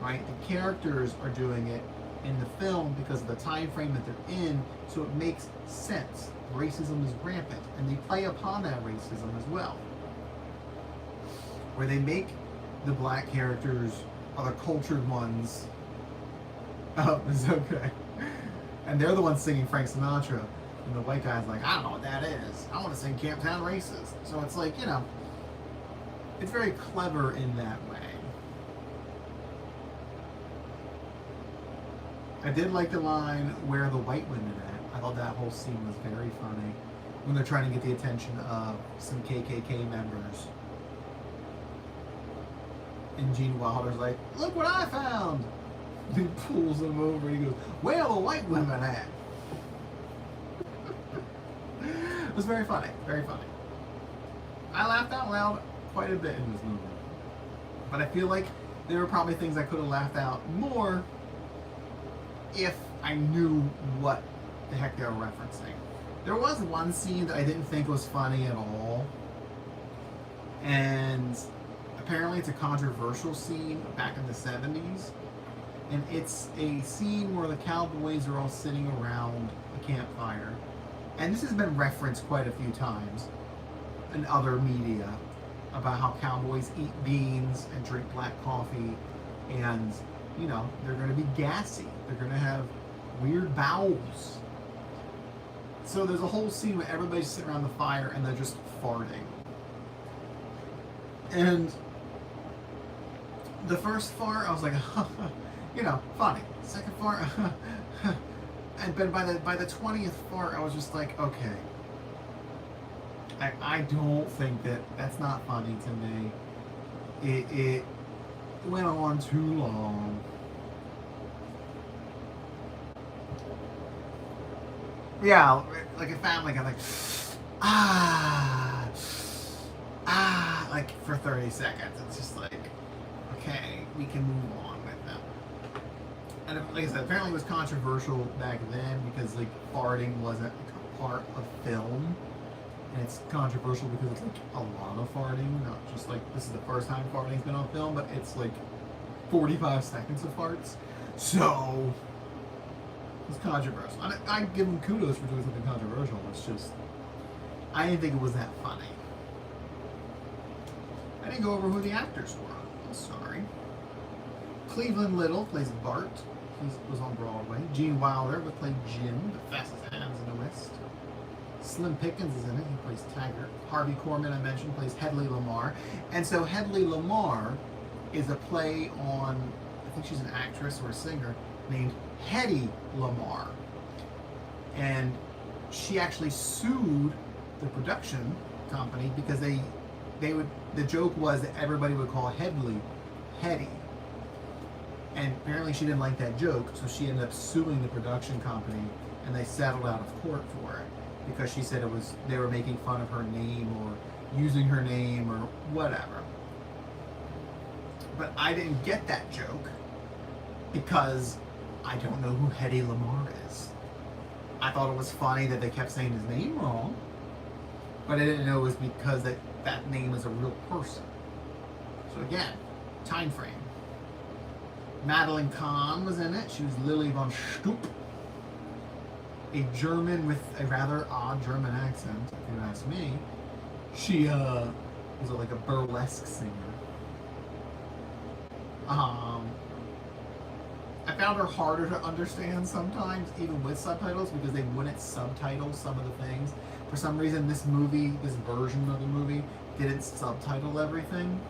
Speaker 1: right? The characters are doing it in the film because of the time frame that they're in, so it makes sense. Racism is rampant, and they play upon that racism as well. where they make the black characters, or the cultured ones. Oh, it's okay. And they're the ones singing Frank Sinatra. And the white guy's like, I don't know what that is. I want to sing Camptown Races. So it's like, you know, it's very clever in that way. I did like the line, where are the white women at? I thought that whole scene was very funny. When they're trying to get the attention of some KKK members. And Gene Wilder's like, look what I found! He pulls them over and he goes, where are the white women at? It was very funny, very funny. I laughed out loud quite a bit in this movie. But I feel like there were probably things I could have laughed out more if I knew what the heck they were referencing. There was one scene that I didn't think was funny at all. And apparently it's a controversial scene back in the 70s. And it's a scene where the cowboys are all sitting around a campfire. And this has been referenced quite a few times in other media about how cowboys eat beans and drink black coffee. And, you know, they're going to be gassy. They're going to have weird bowels. So there's a whole scene where everybody's sitting around the fire and they're just farting. And the first fart, I was like, you know, funny. Second fart, and then by the 20th fart, I was just like, okay. I don't think that's not funny to me. It went on too long. Yeah, like a family kind of like, like for 30 seconds. It's just like, okay, we can move on with them. And like I said, apparently it was controversial back then because like farting wasn't a part of film. And it's controversial because it's like a lot of farting, not just like this is the first time farting's been on film, but it's like 45 seconds of farts. So it's controversial. I give them kudos for doing something controversial. It's just, I didn't think it was that funny. I didn't go over who the actors were. I'm sorry. Cleveland Little plays Bart. He was on Broadway. Gene Wilder would play Jim, the fastest hands in the West. Slim Pickens is in it. He plays Taggart. Harvey Korman, I mentioned, plays Hedley Lamar. And so Hedley Lamar is a play on, I think she's an actress or a singer, named Hedy Lamar. And she actually sued the production company because they would, the joke was that everybody would call Hedley Hedy. And apparently she didn't like that joke, so she ended up suing the production company, and they settled out of court for it because she said it was, they were making fun of her name or using her name or whatever. But I didn't get that joke because I don't know who Hedy Lamar is. I thought it was funny that they kept saying his name wrong, but I didn't know it was because that name is a real person. So again, time frame. Madeline Kahn was in it. She was Lily von Stoop, a German with a rather odd German accent, if you ask me. She was like a burlesque singer. I found her harder to understand sometimes, even with subtitles, because they wouldn't subtitle some of the things. For some reason, this version of the movie, didn't subtitle everything.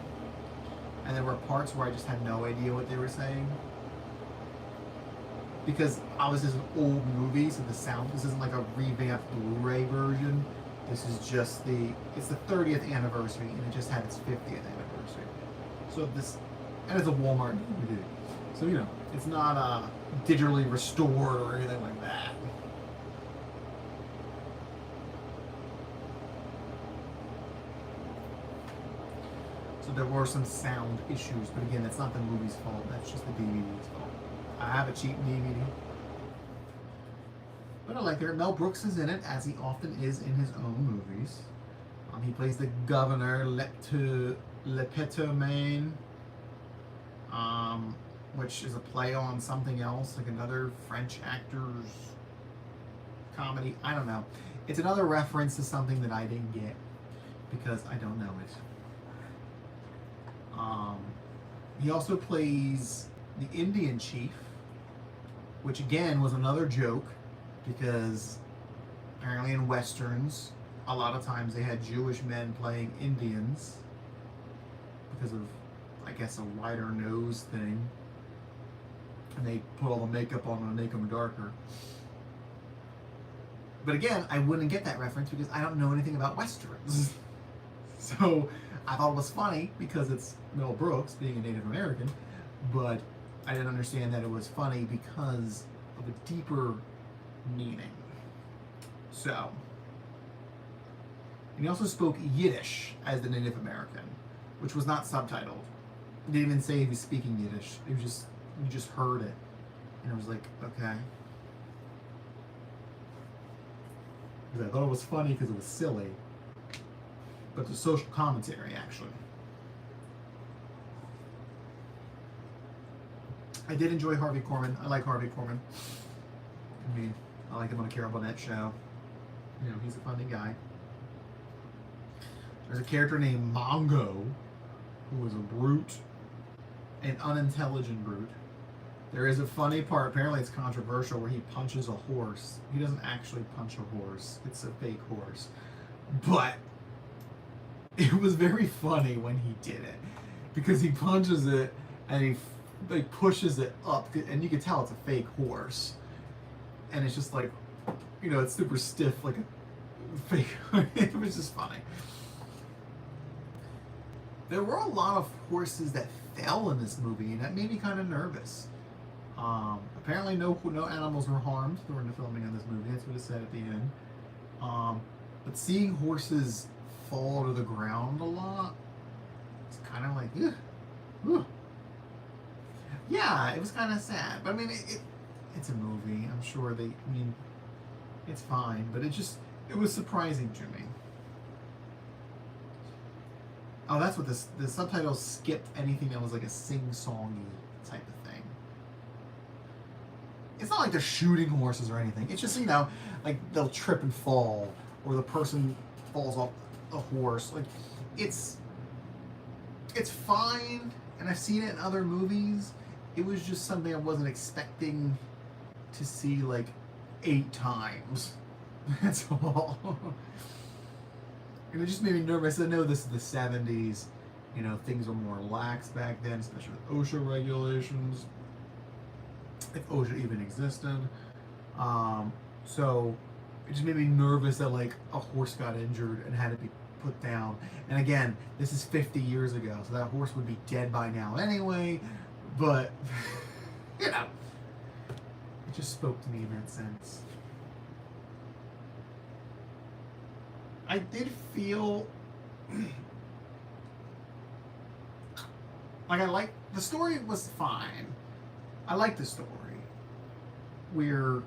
Speaker 1: And there were parts where I just had no idea what they were saying. Because obviously it's an old movie, so the sound, this isn't like a revamped Blu-ray version. This is just it's the 30th anniversary, and it just had its 50th anniversary. So this, and it's a Walmart DVD. So, you know, it's not digitally restored or anything like that. So there were some sound issues, but again, that's not the movie's fault. That's just the DVD's fault. I have a cheap DVD. But I like it. Mel Brooks is in it, as he often is in his own movies. He plays the governor, Le Petermain, which is a play on something else, like another French actor's comedy. I don't know. It's another reference to something that I didn't get because I don't know it. Um, he also plays the Indian chief, which again was another joke because apparently in westerns, a lot of times they had Jewish men playing Indians because of, I guess, a wider nose thing. And they put all the makeup on to make them darker. But again, I wouldn't get that reference because I don't know anything about westerns. So I thought it was funny because it's Mel Brooks being a Native American, but I didn't understand that it was funny because of a deeper meaning. So, and he also spoke Yiddish as the Native American, which was not subtitled. He didn't even say he was speaking Yiddish. It was just, you just heard it. And it was like, okay. Because I thought it was funny because it was silly. But the social commentary, actually. I did enjoy Harvey Korman. I like Harvey Korman. I mean, I like him on a Carol Burnett show. You know, he's a funny guy. There's a character named Mongo, who was a brute, an unintelligent brute. There is a funny part, apparently it's controversial, where he punches a horse. He doesn't actually punch a horse. It's a fake horse. But it was very funny when he did it. Because he punches it, and he like pushes it up, and you can tell it's a fake horse. And it's just like, you know, it's super stiff, like a fake. It was just funny. There were a lot of horses that fell in this movie, and that made me kind of nervous. Apparently, no animals were harmed during the filming of this movie. That's what it said at the end. But seeing horses fall to the ground a lot, it's kind of like, ugh, ugh. Yeah, it was kind of sad. But I mean, it's a movie. I'm sure it's fine. But it was surprising to me. Oh, that's what the subtitles skipped anything that was like a sing-songy type of thing. It's not like they're shooting horses or anything. It's just, you know, like they'll trip and fall, or the person falls off a horse. Like, it's fine, and I've seen it in other movies. It was just something I wasn't expecting to see like 8 times. That's all. And it just made me nervous. I know this is the 70s. You know, things were more lax back then, especially with OSHA regulations. If OSHA even existed. So it just made me nervous that like a horse got injured and had to be put down. And again, this is 50 years ago, so that horse would be dead by now anyway. But, you know, it just spoke to me in that sense. I did feel like the story was fine. I liked the story. Where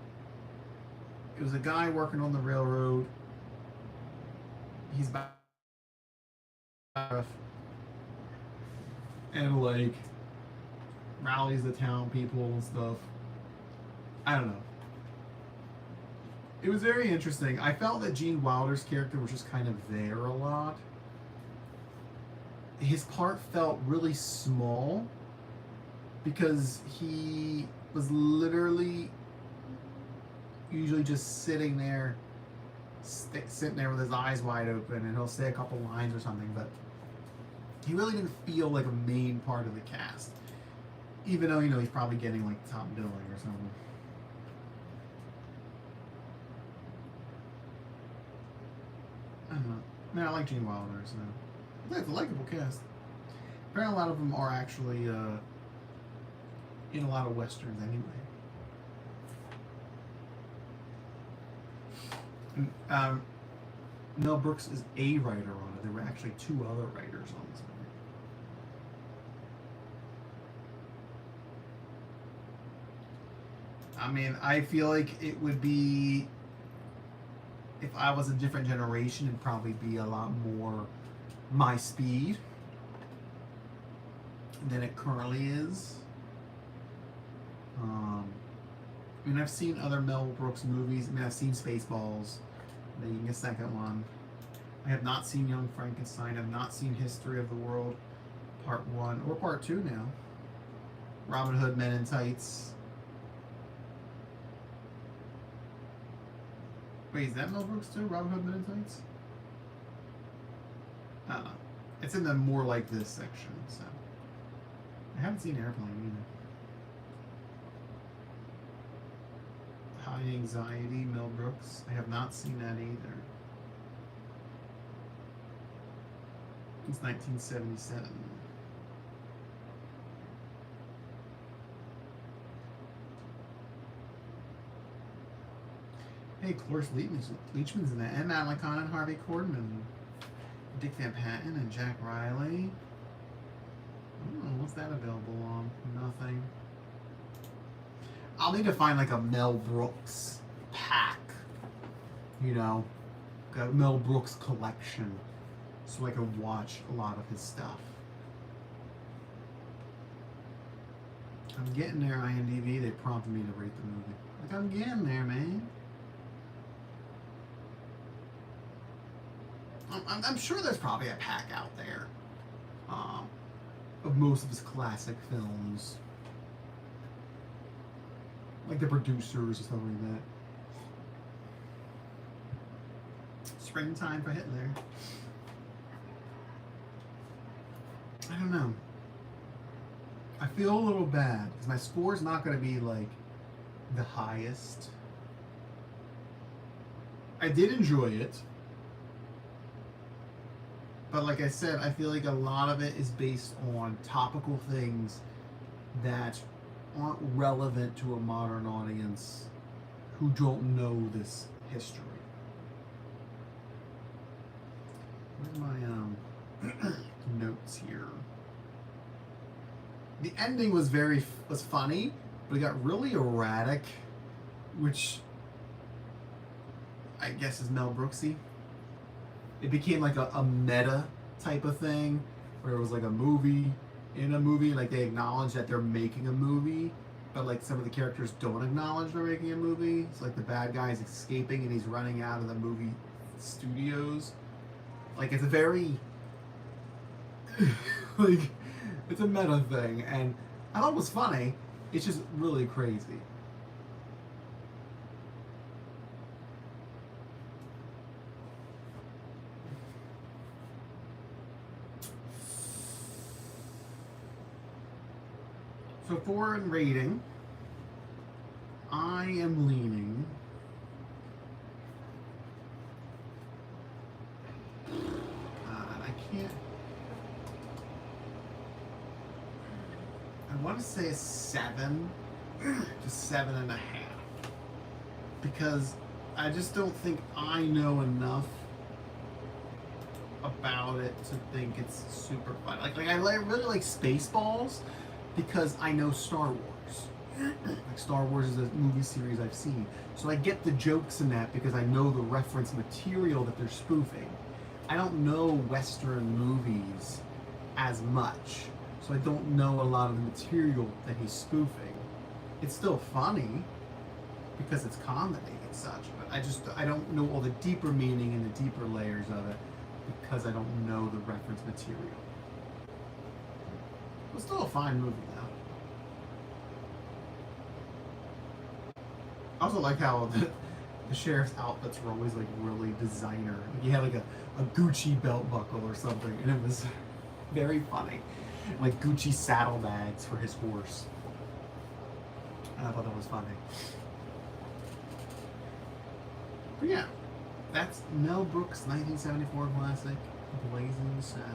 Speaker 1: it was a guy working on the railroad. He's back and like rallies the town people and stuff. I don't know. It was very interesting. I felt that Gene Wilder's character was just kind of there a lot. His part felt really small because he was literally usually just sitting there with his eyes wide open, and he'll say a couple lines or something, but he really didn't feel like a main part of the cast. Even though, you know, he's probably getting like top billing or something. I don't know. I mean, I like Gene Wilder, so I think it's a likable cast. Apparently, a lot of them are actually in a lot of westerns anyway. And, Mel Brooks is a writer on it. There were actually 2 other writers on this movie. I mean, I feel like it would be, if I was a different generation, it'd probably be a lot more my speed than it currently is. I mean, I've seen other Mel Brooks movies. I mean, I've seen Spaceballs, making a second one. I have not seen Young Frankenstein. I have not seen History of the World, part 1 or part 2 now. Robin Hood Men in Tights. Wait, is that Mel Brooks too? Robin Hood Men in Tights? I don't know. It's in the more like this section, so. I haven't seen Airplane either. High Anxiety, Mel Brooks. I have not seen that either. It's 1977. Hey, Cloris Leachman's in that. And Madeline Kahn and Harvey Korman. And Dick Van Patten and Jack Riley. Oh, what's that available on? Nothing. I'll need to find like a Mel Brooks pack. You know, a Mel Brooks collection. So I can watch a lot of his stuff. I'm getting there, IMDb. They prompted me to rate the movie. Like, I'm getting there, man. I'm sure there's probably a pack out there of most of his classic films. Like The Producers or something like that. Springtime for Hitler. I don't know. I feel a little bad because my score's not going to be like the highest. I did enjoy it. But like I said, I feel like a lot of it is based on topical things that aren't relevant to a modern audience who don't know this history. Where's my notes here? The ending was was funny, but it got really erratic, which I guess is Mel Brooksy. It became like a meta type of thing, where it was like a movie in a movie, like they acknowledge that they're making a movie, but like some of the characters don't acknowledge they're making a movie. It's like the bad guy's escaping and he's running out of the movie studios. Like it's a very like it's a meta thing, and I thought it was funny. It's just really crazy. So for rating, I am leaning. I can't. I want to say a 7 to 7.5, because I just don't think I know enough about it to think it's super fun. Like I really like Spaceballs because I know Star Wars. Like Star Wars is a movie series I've seen, so I get the jokes in that because I know the reference material that they're spoofing. I don't know Western movies as much, so I don't know a lot of the material that he's spoofing. It's still funny because it's comedy and such, but I don't know all the deeper meaning and the deeper layers of it because I don't know the reference material. It's still a fine movie though. I also like how the sheriff's outfits were always like really designer. Like he had like a Gucci belt buckle or something, and it was very funny. Like Gucci saddlebags for his horse. And I thought that was funny. But yeah, that's Mel Brooks' 1974 classic, Blazing Saddles.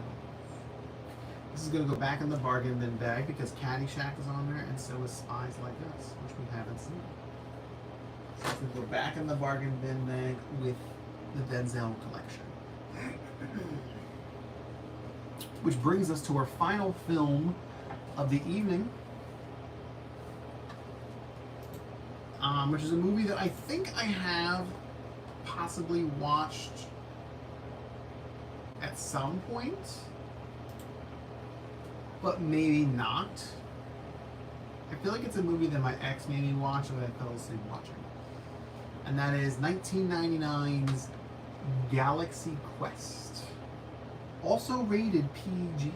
Speaker 1: This is going to go back in the bargain bin bag because Caddyshack is on there, and so is Spies Like Us, which we haven't seen. So it's going to go back in the bargain bin bag with the Denzel collection. Which brings us to our final film of the evening, which is a movie that I think I have possibly watched at some point, but maybe not. I feel like it's a movie that my ex made me watch and I fell asleep watching. And that is 1999's Galaxy Quest. Also rated PG.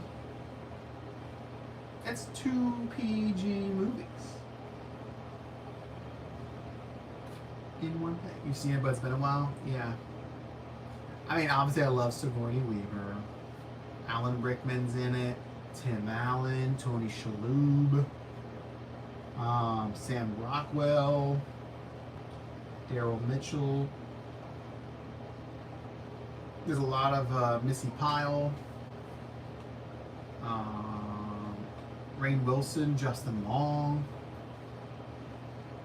Speaker 1: It's 2 PG movies in one thing. You've seen it, but it's been a while. Yeah. I mean, obviously, I love Sigourney Weaver. Alan Rickman's in it. Tim Allen, Tony Shalhoub, Sam Rockwell, Daryl Mitchell. There's a lot of Missy Pyle, Rainn Wilson, Justin Long,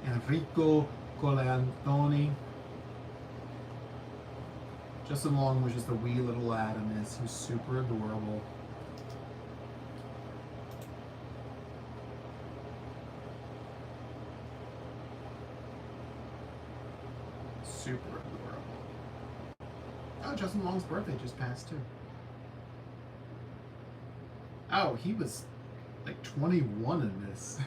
Speaker 1: Enrico Colantoni. Justin Long was just a wee little lad in this. He was super adorable. Super adorable. Oh, Justin Long's birthday just passed too. Oh, he was like 21 in this.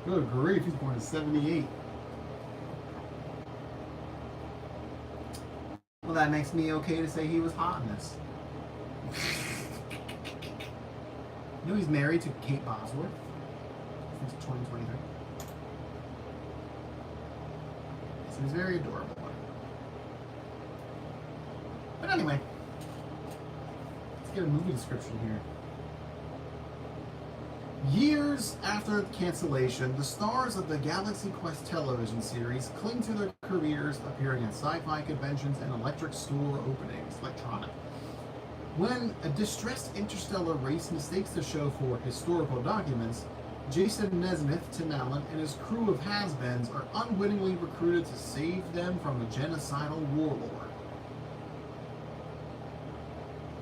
Speaker 1: Good grief, he's born in 78. Well, that makes me okay to say he was hot in this. You know he's married to Kate Bosworth since 2023. So he's very adorable. But anyway, let's get a movie description here. Years after cancellation, the stars of the Galaxy Quest television series cling to their careers, appearing at sci-fi conventions and electric store openings. Electronic. When a distressed interstellar race mistakes the show for historical documents, Jason Nesmith, Tim Allen, and his crew of has-beens are unwittingly recruited to save them from a genocidal warlord.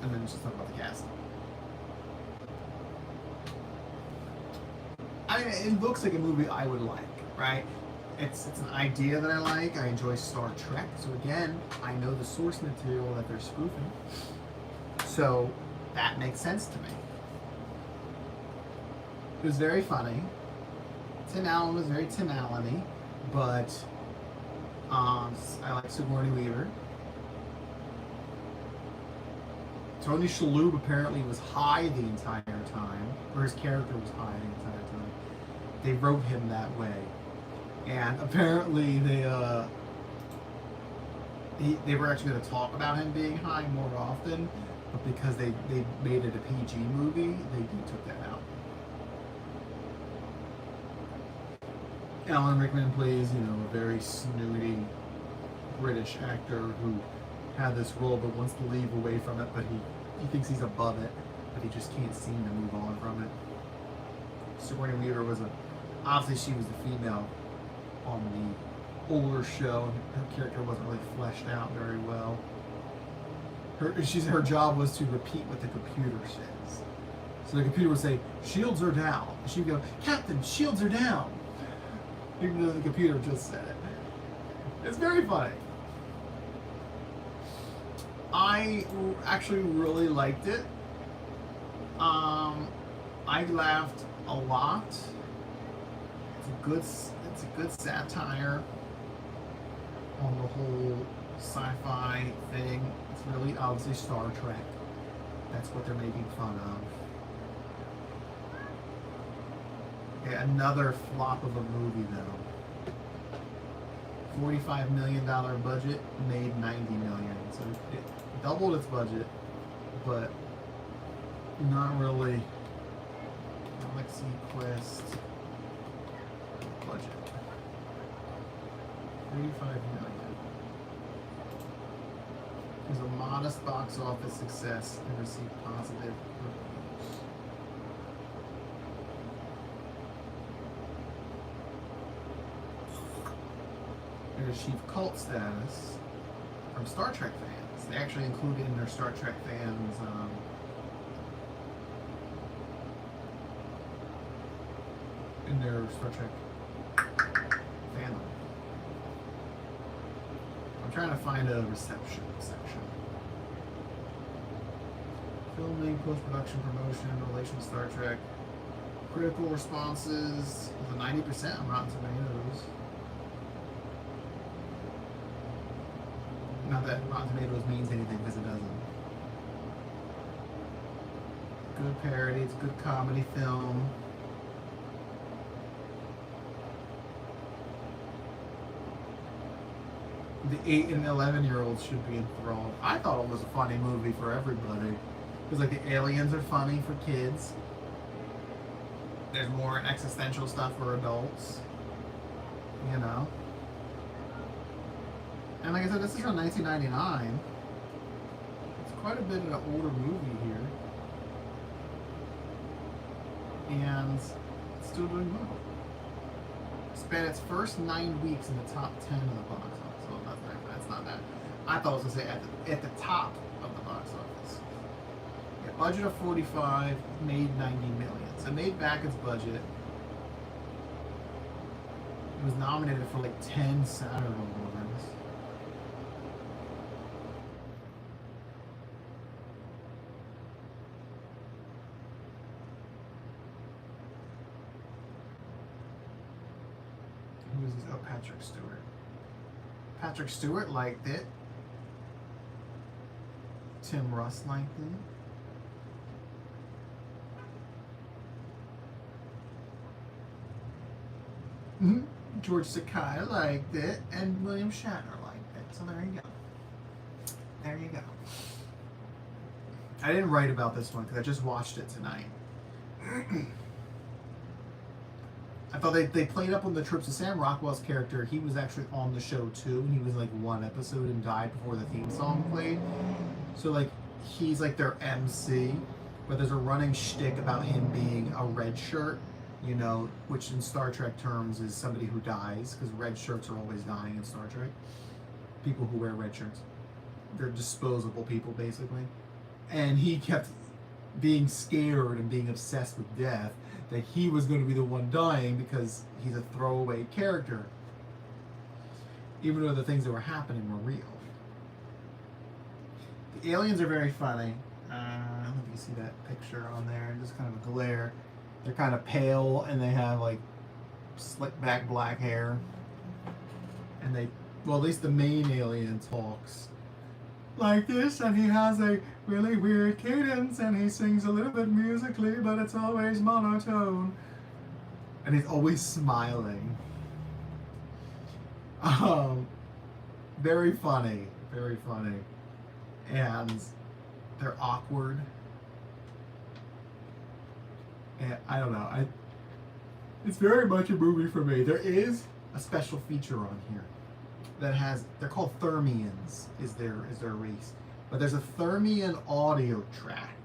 Speaker 1: And then just talk about the cast. I mean, it looks like a movie I would like, right? It's an idea that I like. I enjoy Star Trek, so again, I know the source material that they're spoofing. So that makes sense to me. It was very funny. Tim Allen was very Tim Allen-y, but I like Sigourney Weaver. Tony Shalhoub apparently was high the entire time, or his character was high the entire time. They wrote him that way, and apparently they were actually going to talk about him being high more often, but because they made it a PG movie, they took that out. Alan Rickman plays, a very snooty British actor who had this role but wants to leave away from it, but he thinks he's above it, but he just can't seem to move on from it. Sigourney Weaver was obviously she was the female on the older show, and her character wasn't really fleshed out very well. Her job was to repeat what the computer says. So the computer would say, "Shields are down." And she'd go, "Captain, shields are down." Even though the computer just said it. It's very funny. I actually really liked it. I laughed a lot. It's a good satire on the whole sci-fi thing. It's really obviously Star Trek. That's what they're making fun of. Okay, another flop of a movie though. $45 million budget, made $90 million. So it doubled its budget, but not really. Galaxy Quest budget. $35 million. It was a modest box office success and received positive reviews. It achieved cult status from Star Trek fans. They actually included in their Star Trek fans in their Star Trek fandom. I'm trying to find a reception section. Filming, post-production, promotion, relation to Star Trek. Critical responses with a 90% on Rotten Tomatoes. Not that Rotten Tomatoes means anything, because it doesn't. good parody. It's a good comedy film. The 8 and 11-year-olds should be enthralled. I thought it was a funny movie for everybody. Because like the aliens are funny for kids. There's more existential stuff for adults. You know. And like I said, this is from 1999. It's quite a bit of an older movie here. And it's still doing well. Spent its first 9 weeks in the top 10 of the box office. So that's not bad. I thought it was going to say at the top of the box office. Yeah, budget of 45, made 90 million. So it made back its budget. It was nominated for like 10 Saturn Awards. Who is this? Oh, Patrick Stewart. Patrick Stewart liked it. Tim Russ liked it. George Takei liked it, and William Shatner liked it. So there you go. There you go. I didn't write about this one because I just watched it tonight. I thought they played up on the tropes of Sam Rockwell's character. He was actually on the show too, and he was like one episode and died before the theme song played. So like he's like their MC, but there's a running shtick about him being a red shirt, you know, which in Star Trek terms is somebody who dies, because red shirts are always dying in Star Trek. People who wear red shirts. They're disposable people, basically. And he kept being scared and being obsessed with death, that he was going to be the one dying because he's a throwaway character, even though the things that were happening were real. The aliens are very funny. I don't know if you see that picture on there, just kind of a glare. They're kind of pale and they have like slick back black hair. And they, well, at least the main alien talks like this, and he has a really weird cadence, and he sings a little bit musically, but it's always monotone. And he's always smiling. Very funny, very funny. And they're awkward. And I don't know, it's very much a movie for me. There is a special feature on here that has, they're called Thermians, is their race. But there's a Thermian audio track.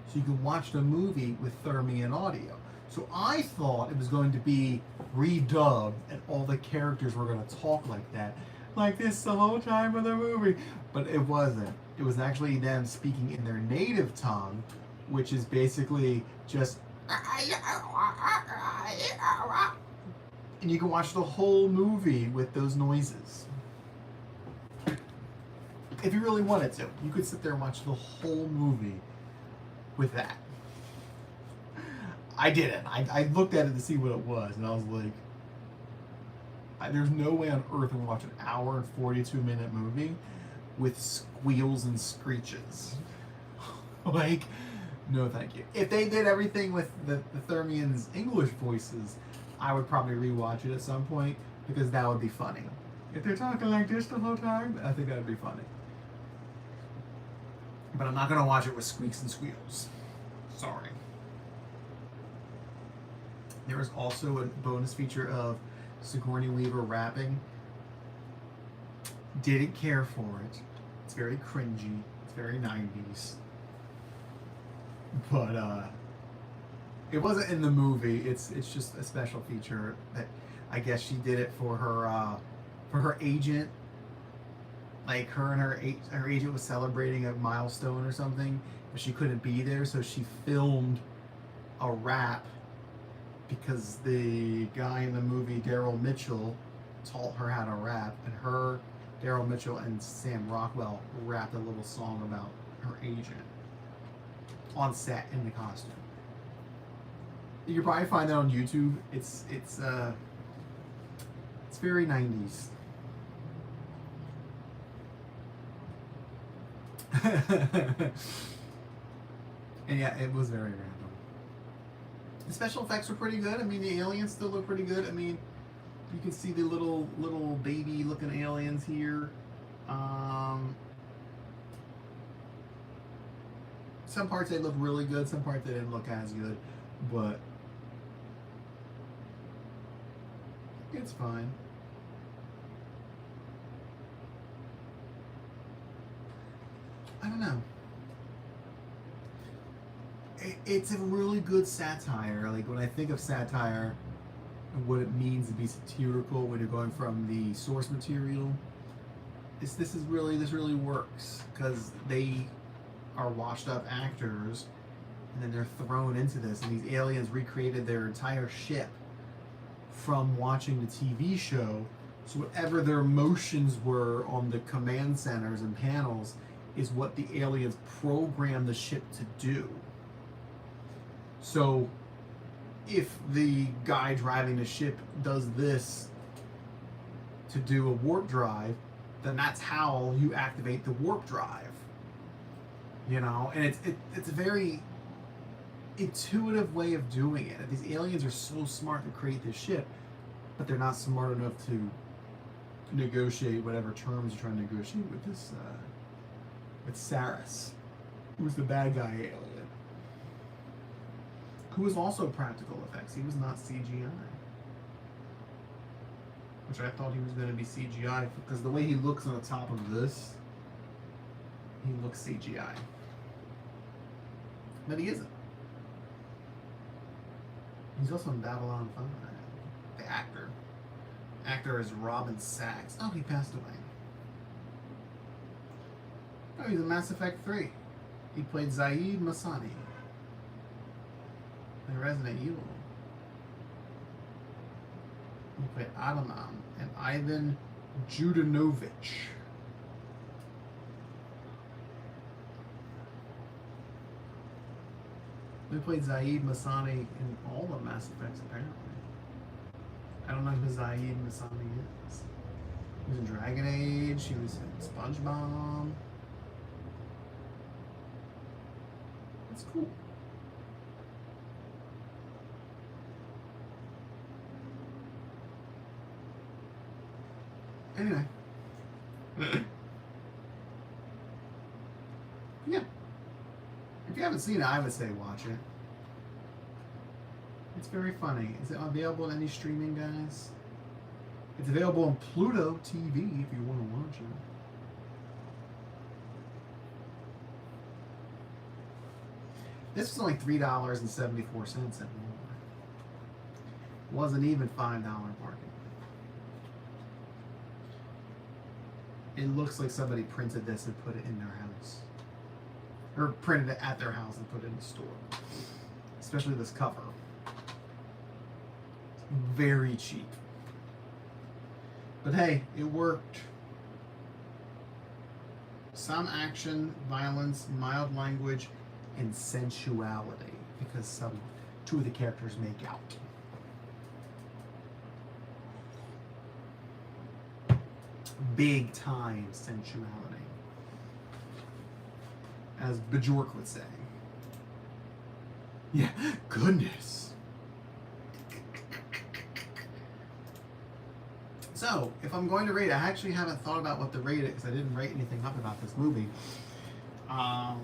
Speaker 1: So you can watch the movie with Thermian audio. So I thought it was going to be redubbed and all the characters were going to talk like that, like this the whole time of the movie. But it wasn't. It was actually them speaking in their native tongue, which is basically just, and you can watch the whole movie with those noises. If you really wanted to, you could sit there and watch the whole movie with that. I didn't. I looked at it to see what it was, and I was like, there's no way on earth I'm going to watch an hour and 42-minute movie with squeals and screeches. Like, no thank you. If they did everything with the Thermians' English voices, I would probably rewatch it at some point, because that would be funny. If they're talking like this the whole time, I think that would be funny. But I'm not going to watch it with squeaks and squeals. Sorry. There was also a bonus feature of Sigourney Weaver rapping. Didn't care for it. It's very cringy. It's very 90s. But it wasn't in the movie. It's just a special feature that I guess she did it for her agent. Like her and her agent was celebrating a milestone or something, but she couldn't be there, so she filmed a rap because the guy in the movie, Daryl Mitchell, taught her how to rap, and Daryl Mitchell and Sam Rockwell rapped a little song about her agent on set in the costume. You can probably find that on YouTube. It's very 90s. And yeah, it was very random. The special effects were pretty good. I mean, the aliens still look pretty good. I mean, you can see the little baby looking aliens here. Some parts they look really good. Some parts they didn't look as good, but it's fine. I don't know. It's a really good satire. Like when I think of satire and what it means to be satirical when you're going from the source material, this really works because they are washed up actors and then they're thrown into this, and these aliens recreated their entire ship from watching the TV show. So whatever their emotions were on the command centers and panels is what the aliens program the ship to do. So if the guy driving the ship does this to do a warp drive, then that's how you activate the warp drive. You know, and it's a very intuitive way of doing it. These aliens are so smart to create this ship, but they're not smart enough to negotiate whatever terms you're trying to negotiate with this with Saris, who's the bad guy alien, who was also practical effects. He was not CGI, which I thought he was going to be CGI because the way he looks on the top of this, he looks CGI, but he isn't. He's also in Babylon 5. The actor is Robin Sachs. Oh, he passed away. Oh, he's in Mass Effect 3. He played Zaid Masani in Resident Evil. He played Ataman and Ivan Judanovich. He played Zaid Masani in all of Mass Effects, apparently. I don't know who Zaid Masani is. He was in Dragon Age. He was in SpongeBob. That's cool. Anyway. Yeah. If you haven't seen it, I would say watch it. It's very funny. Is it available on any streaming, guys? It's available on Pluto TV if you want to watch it. This was only $3.74 at Walmart. Wasn't even $5 market. It looks like somebody printed this and put it in their house. Or printed it at their house and put it in the store. Especially this cover. Very cheap. But hey, it worked. Some action, violence, mild language, and sensuality. Because two of the characters make out. Big time sensuality. As Bjork would say. Yeah, goodness. So, if I'm going to rate it, I actually haven't thought about what to rate it because I didn't write anything up about this movie. How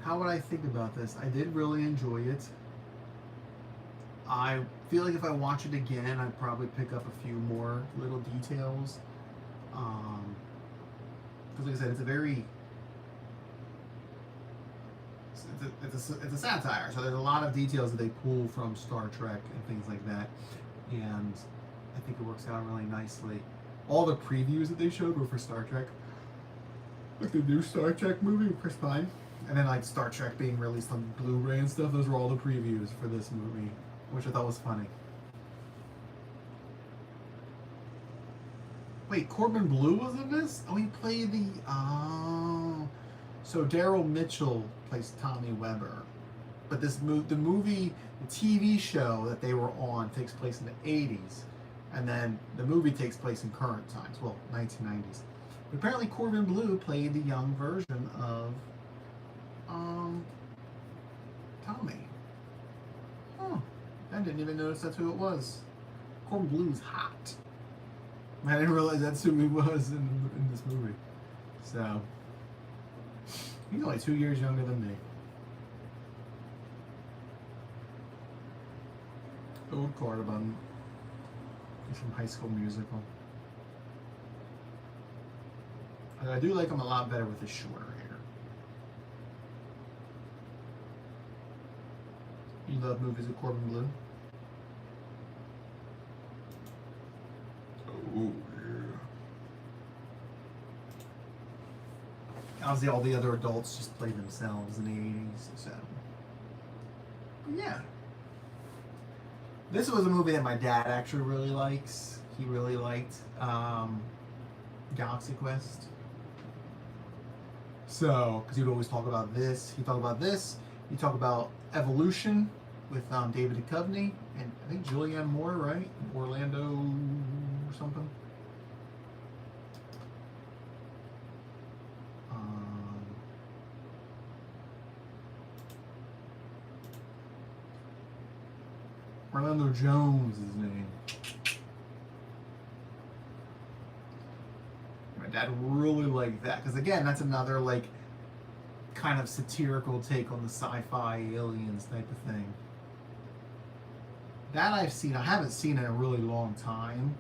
Speaker 1: would I think about this? I did really enjoy it. I feel like if I watch it again, I'd probably pick up a few more little details. Because like I said, it's a very... It's a satire, so there's a lot of details that they pull from Star Trek and things like that. And I think it works out really nicely. All the previews that they showed were for Star Trek. Like the new Star Trek movie with Chris Pine. And then like Star Trek being released on Blu-ray and stuff. Those were all the previews for this movie, which I thought was funny. Wait, Corbin Bleu was in this? Oh, he played the... Oh... So Daryl Mitchell plays Tommy Weber. But the movie, the TV show that they were on takes place in the 80s. And then the movie takes place in current times. Well, 1990s. But apparently Corbin Bleu played the young version of Tommy. Oh, I didn't even notice that's who it was. Corbin Blue's hot. I didn't realize that's who he was in this movie. So, he's only 2 years younger than me. Old Cardamom. He's from High School Musical. And I do like him a lot better with his shorter hair. You love movies with Corbin Bleu? Oh, yeah. Obviously, all the other adults just played themselves in the 80s, so. But yeah. This was a movie that my dad actually really likes. He really liked Galaxy Quest. So, because he would always talk about this. He'd talk about this. He'd talk about Evolution with David Duchovny and I think Julianne Moore, right? Orlando or something. Orlando Jones is his name. My dad really liked that because again, that's another like kind of satirical take on the sci-fi aliens type of thing. That I've seen. I haven't seen it in a really long time.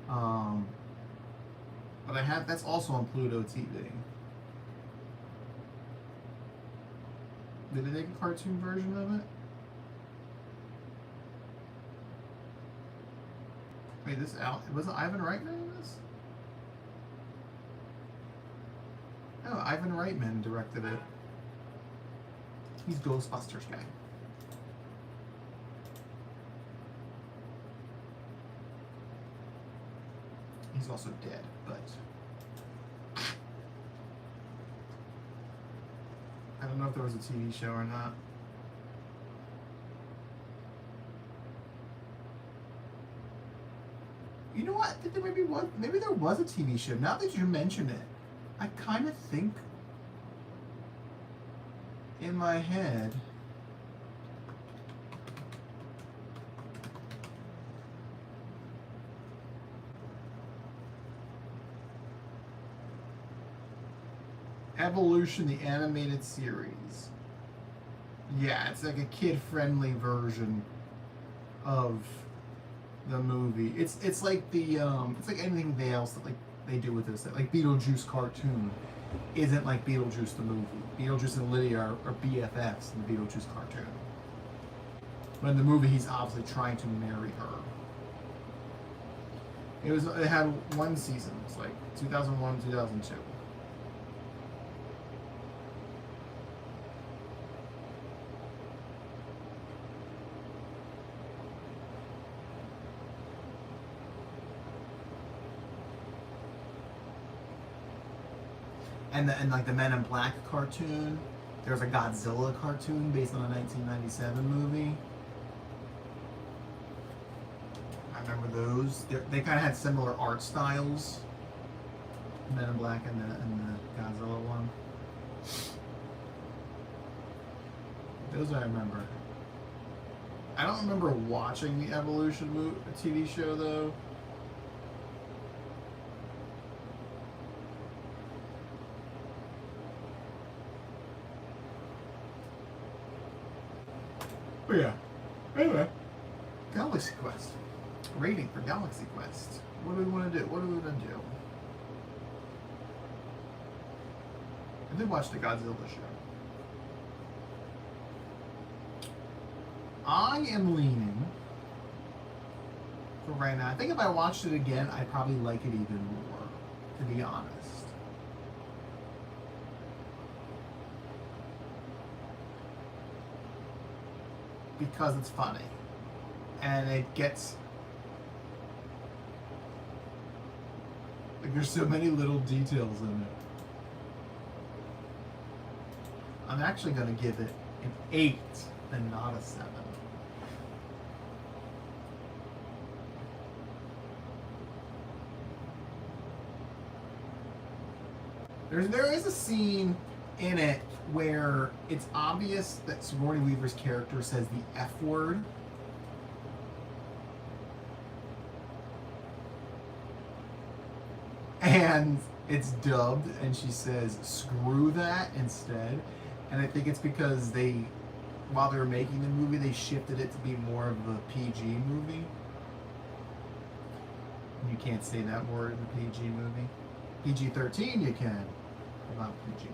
Speaker 1: But I have. That's also on Pluto TV. Did they make a cartoon version of it? Wait, this out was it Ivan Reitman in this? Oh, Ivan Reitman directed it. He's Ghostbusters guy. He's also dead, but I don't know if there was a TV show or not. You know what? Maybe there was a TV show. Now that you mention it, I kind of think in my head Evolution, the animated series. Yeah, it's like a kid-friendly version of the movie. It's like the it's like anything else that like they do with this. Like Beetlejuice cartoon isn't like Beetlejuice the movie. Beetlejuice and Lydia are BFFs in the Beetlejuice cartoon. But in the movie, he's obviously trying to marry her. It had one season. It's like 2001, 2002. And like the Men in Black cartoon, there's a Godzilla cartoon based on a 1997 movie. I remember those. They kind of had similar art styles. Men in Black and the Godzilla one. Those I remember. I don't remember watching the Evolution TV show though. But yeah. Anyway, Galaxy Quest. Rating for Galaxy Quest. What do we want to do? What are we going to do? I did watch the Godzilla show. I am leaning for right now. I think if I watched it again, I'd probably like it even more, to be honest. Because it's funny. And it gets... like, there's so many little details in it. I'm actually going to give it an 8 and not a 7. There is a scene in it where it's obvious that Sigourney Weaver's character says the F word. And it's dubbed, and she says screw that instead. And I think it's because they, while they were making the movie, they shifted it to be more of a PG movie. You can't say that word in a PG movie. PG-13 you can, but not PG.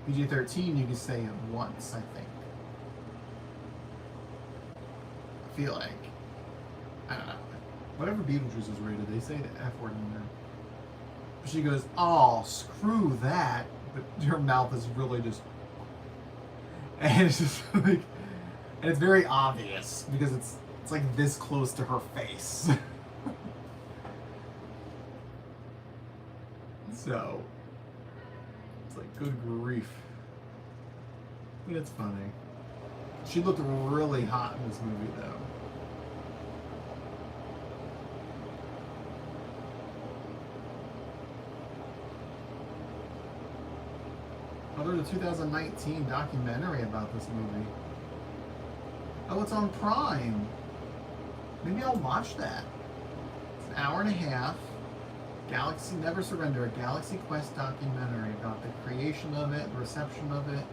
Speaker 1: PG-13 you can say it once, I think. I feel like, I don't know. Whatever Beetlejuice is rated, they say the F word in there. She goes, oh, screw that. But her mouth is really just... And it's just like... And it's very obvious, because it's like this close to her face. So... It's like, good grief. But it's funny. She looked really hot in this movie, though. Oh, there's a 2019 documentary about this movie. Oh, it's on Prime. Maybe I'll watch that. It's an hour and a half. Galaxy Never Surrender, a Galaxy Quest documentary about the creation of it, the reception of it.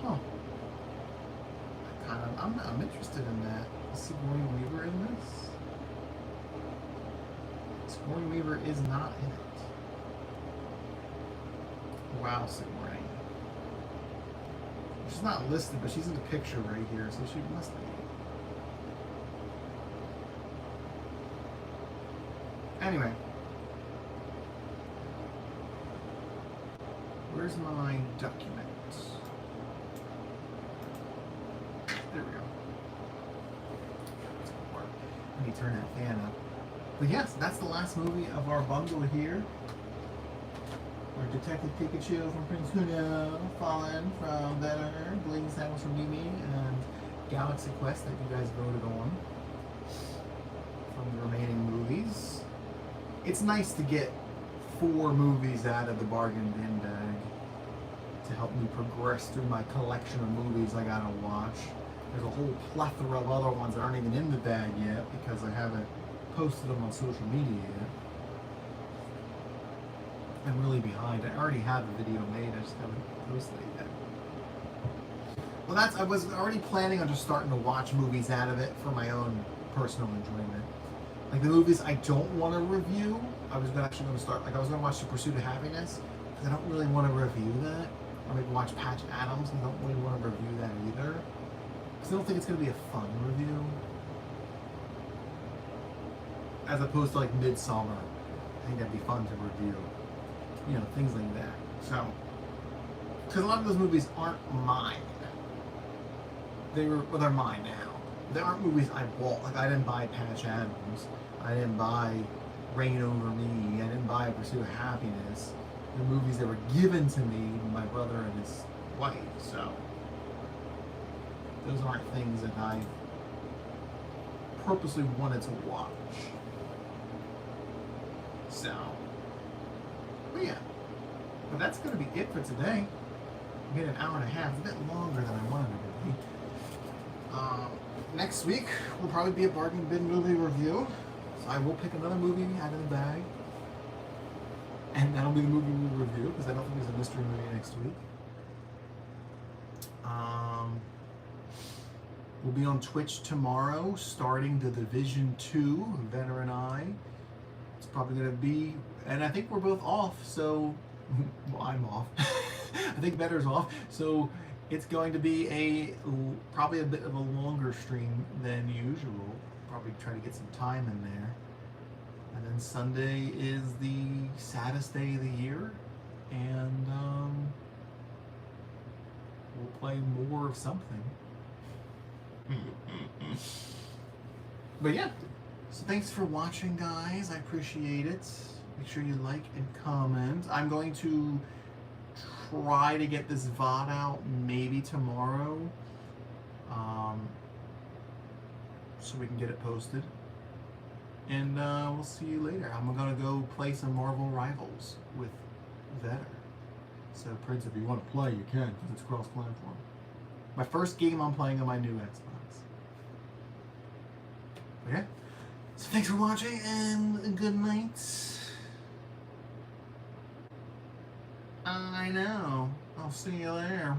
Speaker 1: Huh. I'm interested in that. Is Sigourney Weaver in this? Sigourney Weaver is not in it. Wow, Sigourney. She's not listed, but she's in the picture right here, so she must be. Anyway. Where's my document? There we go. Let me turn that fan up. But yes, that's the last movie of our bundle here. Where Detective Pikachu from Prince Huno, Fallen from Better, Bleeding Saddles from Mimi, and Galaxy Quest that you guys voted on from the remaining movies. It's nice to get 4 movies out of the bargain bin bag to help me progress through my collection of movies I gotta watch. There's a whole plethora of other ones that aren't even in the bag yet because I haven't posted them on social media yet. I'm really behind. I already have a video made, I just haven't posted it yet. Well, I was already planning on just starting to watch movies out of it for my own personal enjoyment. Like the movies I don't want to review, I was actually going to start, like I was going to watch The Pursuit of Happiness, because I don't really want to review that. Or maybe watch Patch Adams, and I don't really want to review that either. Because I don't think it's going to be a fun review. As opposed to like Midsummer. I think that'd be fun to review. You know, things like that. So, because a lot of those movies aren't mine. They're mine now. They aren't movies I bought. Like, I didn't buy Patch Adams. I didn't buy Reign Over Me. I didn't buy Pursuit of Happiness. The movies that were given to me by my brother and his wife. So, those aren't things that I purposely wanted to watch. So, but yeah. But that's going to be it for today. We get an hour and a half. It's a bit longer than I wanted it to be. Next week will probably be a bargain bin movie review. So I will pick another movie out of the bag. And that'll be the movie we review, because I don't think there's a mystery movie next week. We'll be on Twitch tomorrow, starting The Division 2, Vetter and I. It's probably going to be, and I think we're both off, so, well, I'm off. I think Vetter's off, so it's going to be probably a bit of a longer stream than usual. Probably try to get some time in there. And then Sunday is the saddest day of the year, and we'll play more of something. But yeah, so thanks for watching, guys. I appreciate it. Make sure you like and comment. I'm going to try to get this VOD out maybe tomorrow, so we can get it posted. And we'll see you later. I'm gonna go play some Marvel Rivals with Vetter. So Prince, if you want to play, you can, because it's cross-platform. My first game I'm playing on my new Xbox. Okay? So thanks for watching, and good night. I know. I'll see you there.